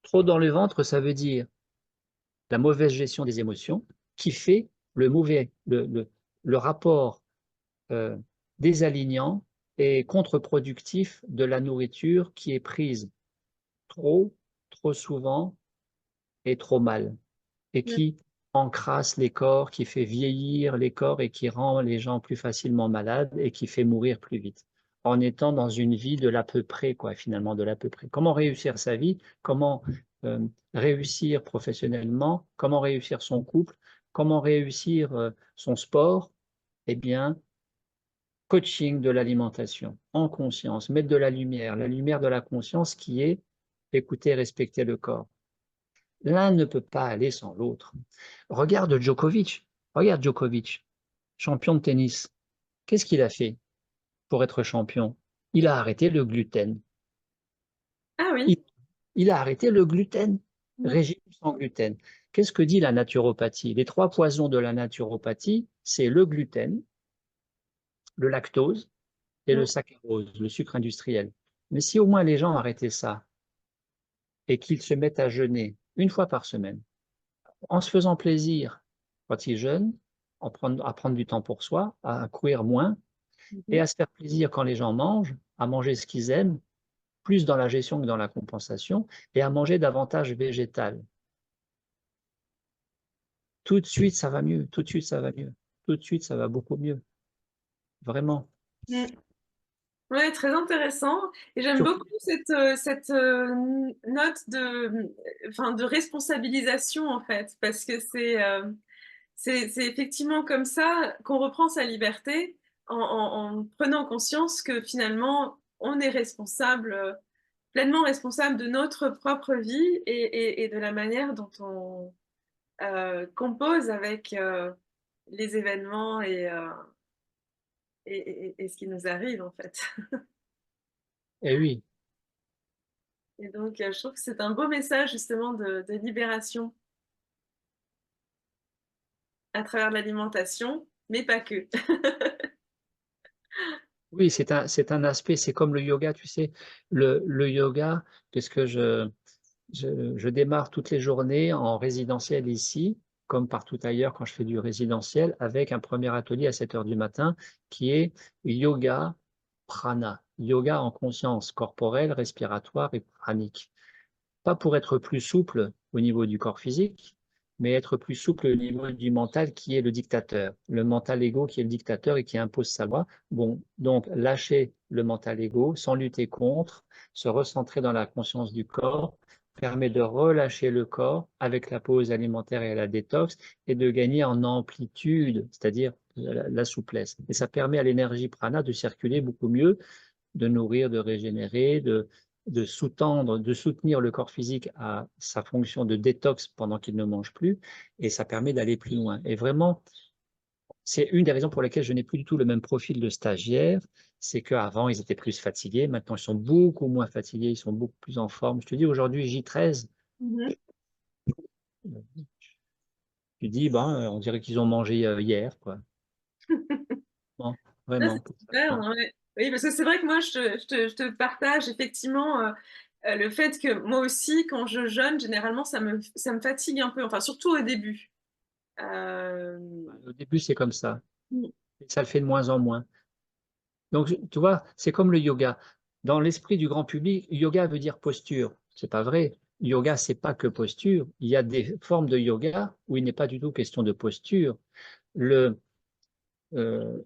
Trop dans le ventre, ça veut dire la mauvaise gestion des émotions qui fait le mauvais le rapport heu, désalignant et contre-productif de la nourriture qui est prise trop, trop souvent et trop mal et mmh. qui encrasse les corps, qui fait vieillir les corps et qui rend les gens plus facilement malades et qui fait mourir plus vite. En étant dans une vie de l'à peu près quoi, finalement, de l'à peu près. Comment réussir sa vie? Comment, réussir professionnellement? Comment réussir son couple? Comment réussir, son sport? Eh bien, coaching de l'alimentation, en conscience, mettre de la lumière de la conscience qui est écouter, respecter le corps. L'un ne peut pas aller sans l'autre. Regarde Djokovic, champion de tennis. Qu'est-ce qu'il a fait pour être champion? Il a arrêté le gluten. Ah oui. Il, il a arrêté le gluten, Mmh, régime sans gluten. Qu'est-ce que dit la naturopathie? Les trois poisons de la naturopathie, c'est le gluten, le lactose et le mmh, saccharose, le sucre industriel. Mais si au moins les gens arrêtaient ça et qu'ils se mettent à jeûner une fois par semaine, en se faisant plaisir quand ils jeûnent, à prendre du temps pour soi, à courir moins et mmh. à se faire plaisir quand les gens mangent, à manger ce qu'ils aiment, plus dans la gestion que dans la compensation et à manger davantage végétal. Tout de suite, ça va mieux, tout de suite, ça va mieux, tout de suite, ça va beaucoup mieux, vraiment. Mmh. Ouais, très intéressant et j'aime Surtout beaucoup note de, enfin, de responsabilisation, en fait, parce que c'est effectivement comme ça qu'on reprend sa liberté en prenant conscience que finalement on est responsable, pleinement responsable de notre propre vie et de la manière dont on, compose avec, les événements et ce qui nous arrive, en fait. eh oui, Et donc, je trouve que c'est un beau message justement de libération. à travers l'alimentation, mais pas que. Oui, c'est un aspect, c'est comme le yoga, tu sais? Le yoga, puisque je démarre toutes les journées en résidentiel ici, comme partout ailleurs quand je fais du résidentiel, avec un premier atelier à 7 heures du matin qui est yoga prana, yoga en conscience corporelle, respiratoire et pranique. Pas pour être plus souple au niveau du corps physique, mais être plus souple au niveau du mental qui est le dictateur. Le mental égo qui est le dictateur et qui impose sa loi. Bon, donc lâcher le mental égo sans lutter contre, se recentrer dans la conscience du corps, permet de relâcher le corps avec la pause alimentaire et la détox et de gagner en amplitude, c'est-à-dire la souplesse. Et ça permet à l'énergie prana de circuler beaucoup mieux, de nourrir, de régénérer, de sous-tendre, de soutenir le corps physique à sa fonction de détox pendant qu'il ne mange plus, et ça permet d'aller plus loin. Et vraiment, c'est une des raisons pour lesquelles je n'ai plus du tout le même profil de stagiaire, c'est qu'avant, ils étaient plus fatigués, maintenant, ils sont beaucoup moins fatigués, ils sont beaucoup plus en forme. Je te dis, aujourd'hui, J13, Mmh. tu dis, ben, on dirait qu'ils ont mangé hier, quoi. Bon, Ça, vraiment. c'est super, ouais. Oui, parce que c'est vrai que moi, je te partage effectivement, le fait que moi aussi, quand je jeûne, généralement, ça me fatigue un peu, enfin, surtout au début. Hem, Au début, c'est comme ça. mmh, Et ça le fait de moins en moins. Donc, tu vois, c'est comme le yoga. Dans l'esprit du grand public, yoga veut dire posture. C'est pas vrai. Yoga, c'est pas que posture. Il y a des formes de yoga où il n'est pas du tout question de posture. Le, euh,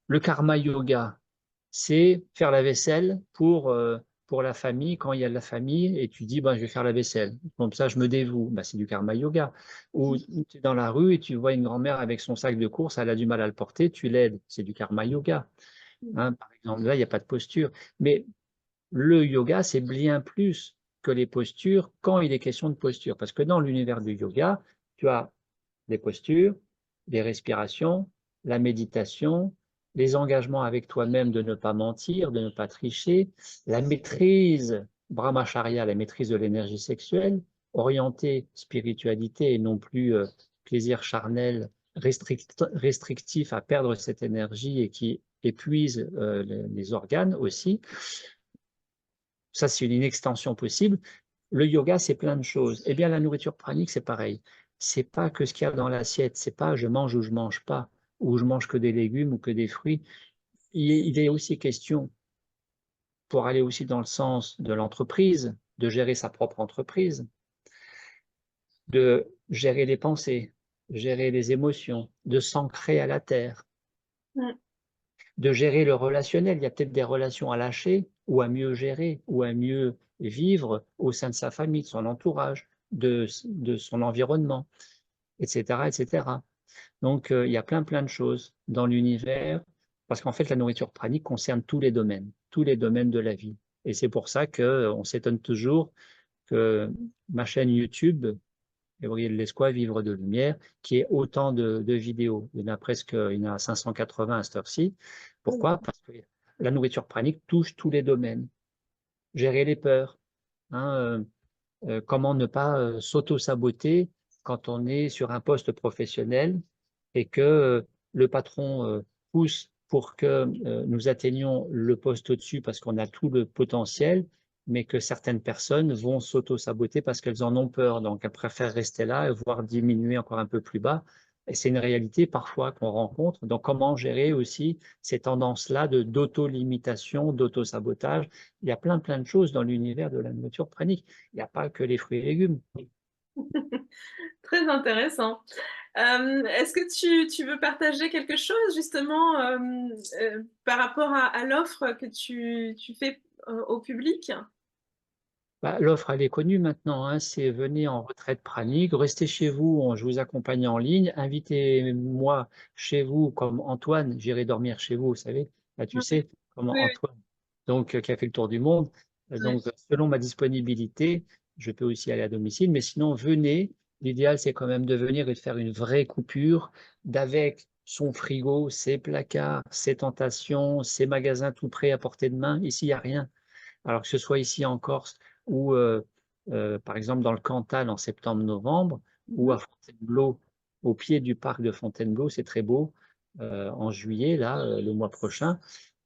le karma yoga, c'est faire la vaisselle pour la famille quand il y a de la famille et tu dis, ben, je vais faire la vaisselle. Comme ça, je me dévoue. Ben, c'est du karma yoga. Ou tu es dans la rue et tu vois une grand-mère avec son sac de course, elle a du mal à le porter, tu l'aides. C'est du karma yoga. mmh, Hein, par exemple, là, il n'y a pas de posture. Mais le yoga, c'est bien plus que les postures quand il est question de posture. Parce que dans l'univers du yoga, tu as des postures, des respirations, la méditation, les engagements avec toi-même de ne pas mentir, de ne pas tricher, la maîtrise brahmacharya, la maîtrise de l'énergie sexuelle, orientée spiritualité et non plus plaisir charnel restrictif à perdre cette énergie et qui épuise les organes aussi. Ça, c'est une extension possible. Le yoga, c'est plein de choses. Eh bien, la nourriture pranique, c'est pareil. C'est pas que ce qu'il y a dans l'assiette. C'est pas je mange ou je mange pas, ou je mange que des légumes ou que des fruits. Il est aussi question, pour aller aussi dans le sens de l'entreprise, de gérer sa propre entreprise, de gérer les pensées, gérer les émotions, de s'ancrer à la terre, mmh. de gérer le relationnel. Il y a peut-être des relations à lâcher ou à mieux gérer ou à mieux vivre au sein de sa famille, de son entourage, de son environnement, etc., etc. Donc, il y a plein de choses dans l'univers, parce qu'en fait, la nourriture pranique concerne tous les domaines de la vie. Et c'est pour ça qu'on s'étonne toujours que ma chaîne YouTube, Gabriel Lescois, Vivre de lumière, qui ait autant de vidéos. Il y en a 580 à cette heure-ci. Pourquoi? Parce que la nourriture pranique touche tous les domaines. Gérer les peurs, hein, comment ne pas s'auto-saboter quand on est sur un poste professionnel et que le patron pousse pour que nous atteignions le poste au-dessus parce qu'on a tout le potentiel, mais que certaines personnes vont s'auto-saboter parce qu'elles en ont peur. Donc, elles préfèrent rester là et voire diminuer encore un peu plus bas. Et c'est une réalité parfois qu'on rencontre. Donc, comment gérer aussi ces tendances-là d'auto-limitation, d'auto-sabotage? Il y a plein de choses dans l'univers de la nourriture pranique. Il n'y a pas que les fruits et légumes. Très intéressant. Est-ce que tu veux partager quelque chose justement, par rapport à l'offre que tu fais, au public? Bah, l'offre, elle est connue maintenant, hein, c'est venez en retraite pranique, restez chez vous, je vous accompagne en ligne, invitez-moi chez vous comme Antoine, j'irai dormir chez vous, vous savez, là tu Mmh. sais, comme Oui, oui, Antoine, donc qui a fait le tour du monde. ouais. Donc selon ma disponibilité, je peux aussi aller à domicile, mais sinon venez, l'idéal c'est quand même de venir et de faire une vraie coupure d'avec son frigo, ses placards, ses tentations, ses magasins tout prêts à portée de main. Ici, il n'y a rien. Alors que ce soit ici en Corse ou par exemple dans le Cantal en septembre-novembre ou Mmh. à Fontainebleau au pied du parc de Fontainebleau. C'est très beau, en juillet, là, le mois prochain.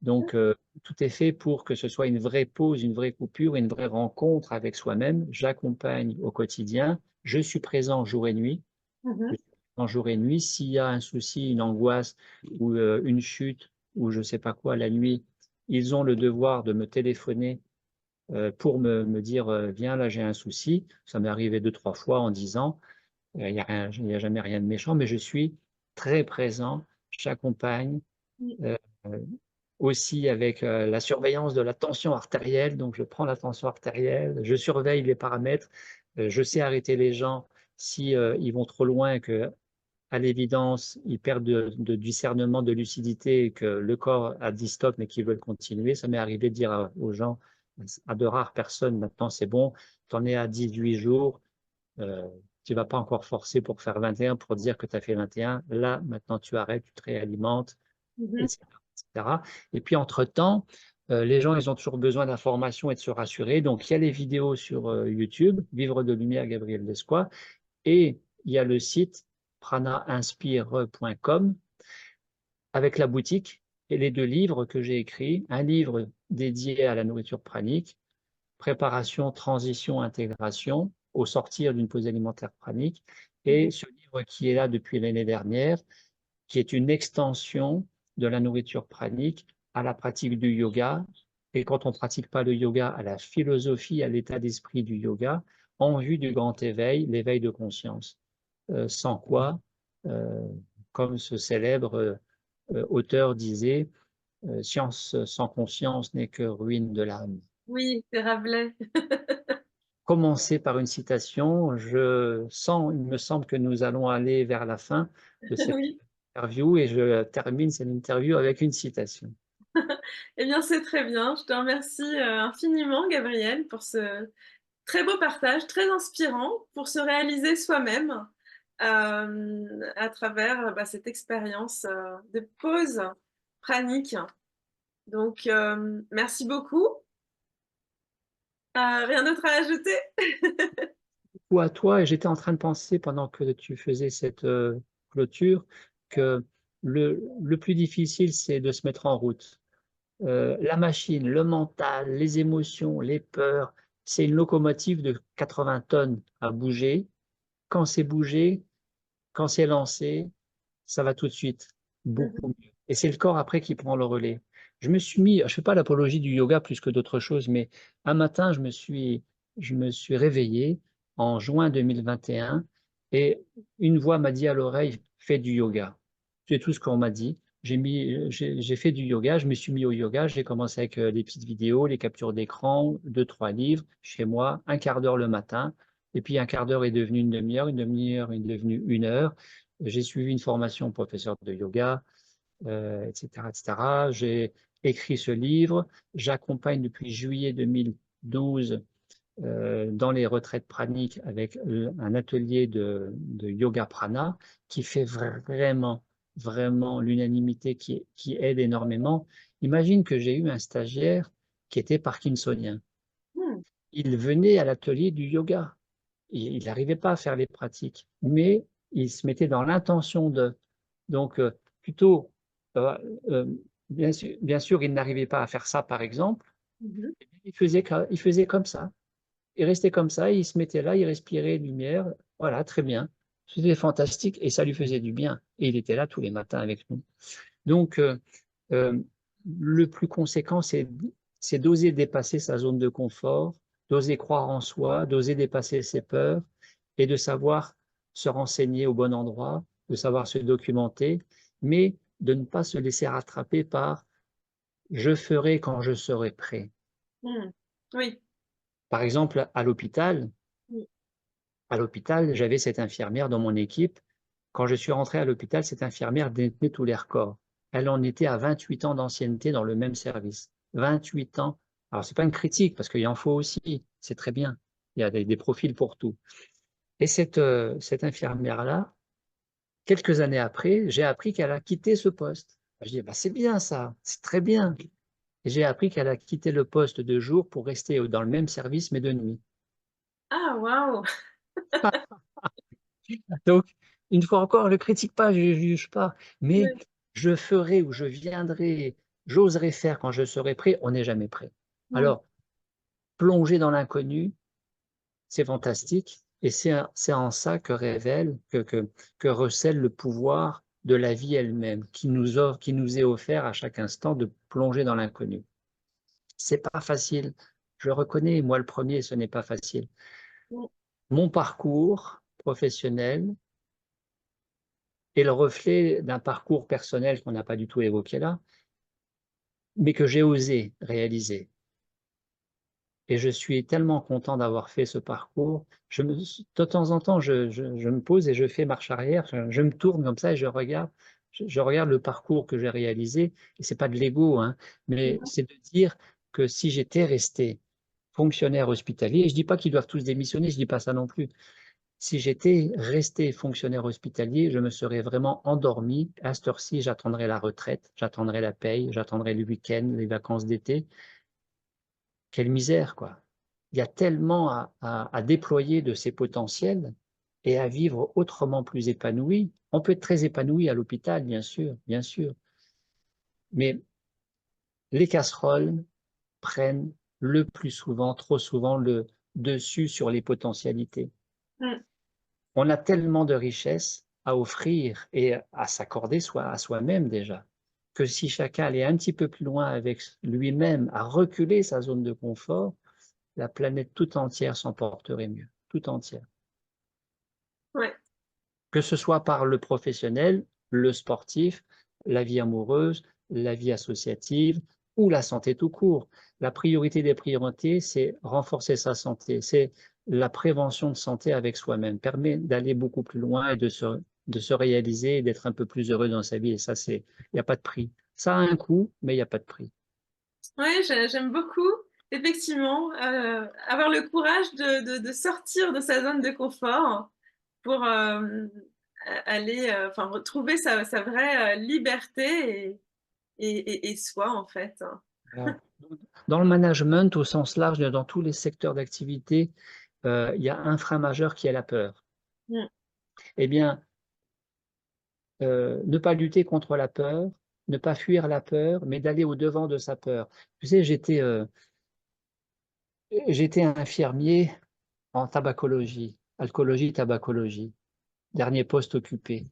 Donc, tout est fait pour que ce soit une vraie pause, une vraie coupure, une vraie rencontre avec soi-même. J'accompagne au quotidien. Je suis présent jour et nuit. Mmh. En jour et nuit. S'il y a un souci, une angoisse ou une chute ou je ne sais pas quoi la nuit, ils ont le devoir de me téléphoner pour me dire viens, là j'ai un souci. Ça m'est arrivé 2, 3 fois en 10 ans. Il n'y a rien, il n'y a jamais rien de méchant, mais je suis très présent. J'accompagne Mmh. euh, aussi avec la surveillance de la tension artérielle. Donc je prends la tension artérielle, je surveille les paramètres, je sais arrêter les gens si ils vont trop loin, que à l'évidence, ils perdent de discernement, de lucidité et que le corps a dit stop mais qu'ils veulent continuer. Ça m'est arrivé de dire aux gens, à de rares personnes, maintenant c'est bon, tu en es à 18 jours, tu ne vas pas encore forcer pour faire 21, pour dire que tu as fait 21. Là, maintenant tu arrêtes, tu te réalimentes, Mmh. etc. etc. Et puis entre-temps, les gens, ils ont toujours besoin d'informations et de se rassurer. Donc, il y a les vidéos sur YouTube, Vivre de lumière, Gabriel Descois, et il y a le site pranainspire.com avec la boutique et les 2 livres que j'ai écrits. Un livre dédié à la nourriture pranique, préparation, transition, intégration, au sortir d'une pause alimentaire pranique. Mmh. Et ce livre qui est là depuis l'année dernière, qui est une extension de la nourriture pranique à la pratique du yoga. Et quand on ne pratique pas le yoga, à la philosophie, à l'état d'esprit du yoga, en vue du grand éveil, l'éveil de conscience. Sans quoi, euh, comme ce célèbre auteur disait, science sans conscience n'est que ruine de l'âme. Oui, c'est Rabelais. Commencer par une citation, il me semble que nous allons aller vers la fin de cette Oui. interview et je termine cette interview avec une citation. Eh bien, c'est très bien. Je te remercie, infiniment Gabriel pour ce très beau partage, très inspirant pour se réaliser soi-même, à travers, bah, cette expérience, de pause pranique. Donc, merci beaucoup. Rien d'autre à ajouter? Ou à toi, et j'étais en train de penser pendant que tu faisais cette clôture que le plus difficile, c'est de se mettre en route. La machine, le mental, les émotions, les peurs, c'est une locomotive de 80 tonnes à bouger. Quand c'est bougé, quand c'est lancé, ça va tout de suite beaucoup Mmh. mieux. Et c'est le corps après qui prend le relais. Je me suis mis, je ne fais pas l'apologie du yoga plus que d'autres choses, mais un matin, je me suis réveillé en juin 2021 et une voix m'a dit à l'oreille, fais du yoga. C'est tout ce qu'on m'a dit. J'ai fait du yoga, je me suis mis au yoga, j'ai commencé avec les petites vidéos, les captures d'écran, 2, 3 livres chez moi, un quart d'heure le matin, et puis un quart d'heure est devenu une demi-heure est devenue 1 heure. J'ai suivi une formation professeur de yoga, etc., etc. J'ai écrit ce livre. J'accompagne depuis juillet 2012 dans les retraites praniques avec un atelier de yoga prana qui fait vraiment, vraiment l'unanimité, qui aide énormément. Imagine que j'ai eu un stagiaire qui était parkinsonien. Mmh. Il venait à l'atelier du yoga. Il n'arrivait pas à faire les pratiques, mais il se mettait dans l'intention de. Donc, plutôt, euh, euh, bien sûr, il n'arrivait pas à faire ça, par exemple. Mmh. Il faisait comme ça. Il restait comme ça, il se mettait là, il respirait lumière. Voilà, très bien. C'était fantastique et ça lui faisait du bien. Et il était là tous les matins avec nous. Donc, euh, le plus conséquent, c'est d'oser dépasser sa zone de confort, d'oser croire en soi, d'oser dépasser ses peurs et de savoir se renseigner au bon endroit, de savoir se documenter, mais de ne pas se laisser rattraper par je ferai quand je serai prêt. Mmh. Oui. Par exemple, Mmh. à l'hôpital, j'avais cette infirmière dans mon équipe. Quand je suis rentré à l'hôpital, cette infirmière détenait tous les records. Elle en était à 28 ans d'ancienneté dans le même service. 28 ans. Alors, ce n'est pas une critique, parce qu'il en faut aussi. C'est très bien. Il y a des profils pour tout. Et cette infirmière-là, quelques années après, j'ai appris qu'elle a quitté ce poste. Je dis, bah, c'est bien ça, c'est très bien. Et j'ai appris qu'elle a quitté le poste de jour pour rester dans le même service, mais de nuit. Ah waouh! Donc, Une fois encore, ne critique pas, je ne juge pas, mais Ouais. je ferai ou je viendrai, j'oserai faire quand je serai prêt, on n'est jamais prêt. Mmh. Alors, plonger dans l'inconnu, c'est fantastique et c'est en ça que révèle, que recèle le pouvoir de la vie elle-même, qui nous est offert à chaque instant de plonger dans l'inconnu. C'est pas facile, je le reconnais, moi le premier, ce n'est pas facile. Mmh. Mon parcours professionnel est le reflet d'un parcours personnel qu'on n'a pas du tout évoqué là, mais que j'ai osé réaliser. Et je suis tellement content d'avoir fait ce parcours. De temps en temps, je me pose et je fais marche arrière, je me tourne comme ça et je regarde le parcours que j'ai réalisé. Et c'est pas de l'ego, hein, mais Mmh. c'est de dire que si j'étais resté fonctionnaire hospitalier, et je dis pas qu'ils doivent tous démissionner, je dis pas ça non plus. Si j'étais resté fonctionnaire hospitalier, je me serais vraiment endormi. À cette heure-ci, j'attendrais la retraite, j'attendrais la paye, j'attendrais le week-end, les vacances d'été. Quelle misère, quoi. Il y a tellement à déployer de ces potentiels et à vivre autrement plus épanoui. On peut être très épanoui à l'hôpital, bien sûr, mais les casseroles prennent le plus souvent, trop souvent, le dessus sur les potentialités. Mmh. On a tellement de richesses à offrir et à s'accorder à soi-même déjà, que si chacun allait un petit peu plus loin avec lui-même, à reculer sa zone de confort, la planète tout entière s'en porterait mieux, tout entière. Ouais. Que ce soit par le professionnel, le sportif, la vie amoureuse, la vie associative ou la santé tout court. La priorité des priorités, c'est renforcer sa santé, c'est la prévention de santé avec soi-même, permet d'aller beaucoup plus loin et de se réaliser et d'être un peu plus heureux dans sa vie. Et ça, il n'y a pas de prix. Ça a un coût, mais il n'y a pas de prix. Ouais, j'aime beaucoup. Effectivement, avoir le courage de sortir de sa zone de confort pour, aller, enfin retrouver sa vraie, liberté et soi, en fait. Voilà. Dans le management, au sens large, dans tous les secteurs d'activité, il y a un frein majeur qui est la peur. Mmh. Eh bien, ne pas lutter contre la peur, ne pas fuir la peur, mais d'aller au-devant de sa peur. Tu sais, j'étais infirmier en tabacologie, alcoolologie, tabacologie, dernier poste occupé.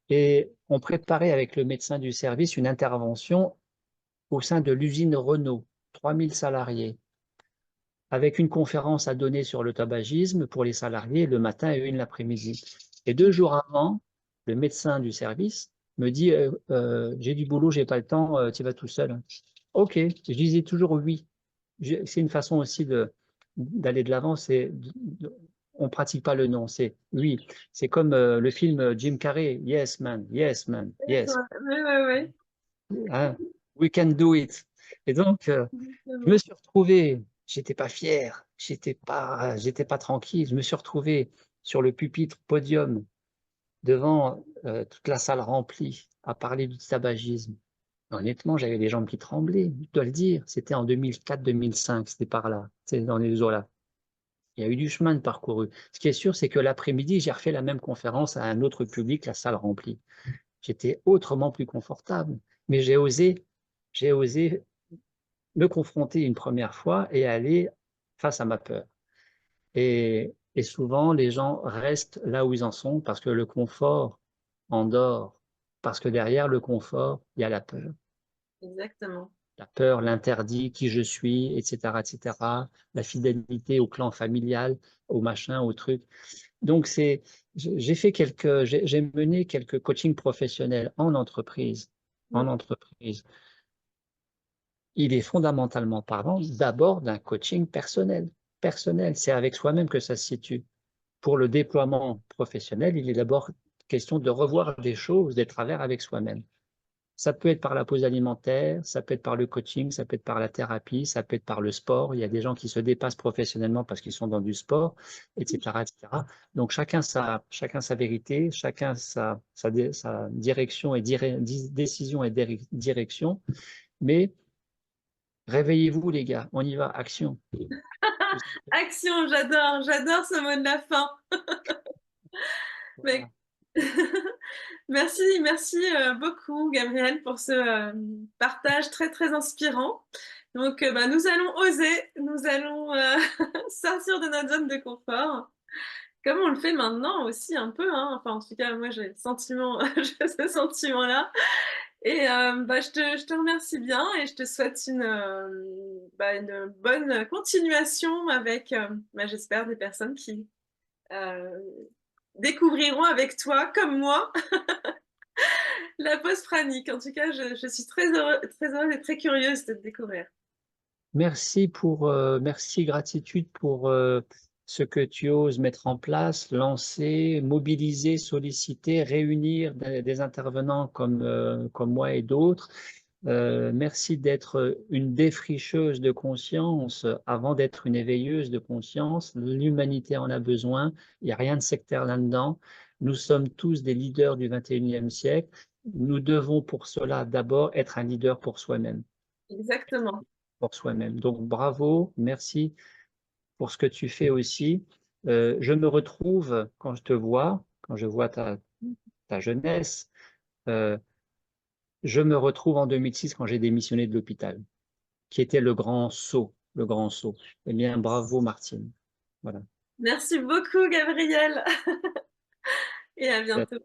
Et on préparait avec le médecin du service une intervention au sein de l'usine Renault, 3000 salariés, avec une conférence à donner sur le tabagisme pour les salariés le matin et une l'après-midi. Et 2 jours avant, le médecin du service me dit j'ai du boulot, j'ai pas le temps, tu vas tout seul. Ok, je disais toujours oui. C'est une façon aussi d'aller de l'avant. On pratique pas le non, c'est oui. C'est comme le film Jim Carrey, yes man, yes. Ouais, ouais, ouais, ouais. Hein, we can do it. Et donc, je me Exactement. suis retrouvé, j'étais pas fier, j'étais pas tranquille. Je me suis retrouvé sur le pupitre podium devant toute la salle remplie à parler du tabagisme. Honnêtement, j'avais les jambes qui tremblaient, je dois le dire. C'était en 2004-2005, c'était par là, c'est dans les eaux-là. Il y a eu du chemin de parcouru. Ce qui est sûr, c'est que l'après-midi, j'ai refait la même conférence à un autre public, la salle remplie. J'étais autrement plus confortable, mais j'ai osé me confronter une première fois et aller face à ma peur. Et souvent, les gens restent là où ils en sont parce que le confort endort, parce que derrière le confort, il y a la peur. Exactement. La peur, l'interdit, qui je suis, etc., etc., la fidélité au clan familial, au machin, au truc. Donc, j'ai mené quelques coachings professionnels en entreprise. En Mmh. entreprise. Il est fondamentalement parlant d'abord d'un coaching personnel. Personnel, c'est avec soi-même que ça se situe. Pour le déploiement professionnel, il est d'abord question de revoir des choses, des travers avec soi-même. Ça peut être par la pause alimentaire, ça peut être par le coaching, ça peut être par la thérapie, ça peut être par le sport. Il y a des gens qui se dépassent professionnellement parce qu'ils sont dans du sport, etc., etc. Donc chacun sa vérité, chacun sa direction et décision et direction. Mais réveillez-vous les gars, on y va, action. Action, j'adore ce mot de la fin. Mais Voilà. Merci, merci beaucoup, Gabriel, pour ce partage très, très inspirant. Donc, bah, nous allons oser, nous allons sortir de notre zone de confort, comme on le fait maintenant aussi un peu, hein. Enfin, en tout cas, moi, j'ai le sentiment, j'ai ce sentiment-là. Et bah, je te remercie bien et je te souhaite bah, une bonne continuation avec, bah, j'espère, des personnes qui euh, découvriront avec toi, comme moi, la pause pranique. En tout cas, je suis très heureuse et très curieuse de te découvrir. Merci, gratitude pour ce que tu oses mettre en place, lancer, mobiliser, solliciter, réunir des intervenants comme moi et d'autres. Merci d'être une défricheuse de conscience avant d'être une éveilleuse de conscience. L'humanité en a besoin. Il n'y a rien de sectaire là-dedans. Nous sommes tous des leaders du 21e siècle. Nous devons pour cela d'abord être un leader pour soi-même. Exactement. Pour soi-même. Donc bravo, merci pour ce que tu fais aussi. Je me retrouve quand je te vois, quand je vois ta jeunesse, euh, je me retrouve en 2006 quand j'ai démissionné de l'hôpital, qui était le grand saut, le grand saut. Eh bien, bravo Martine. Voilà. Merci beaucoup, Gabriel, et à bientôt.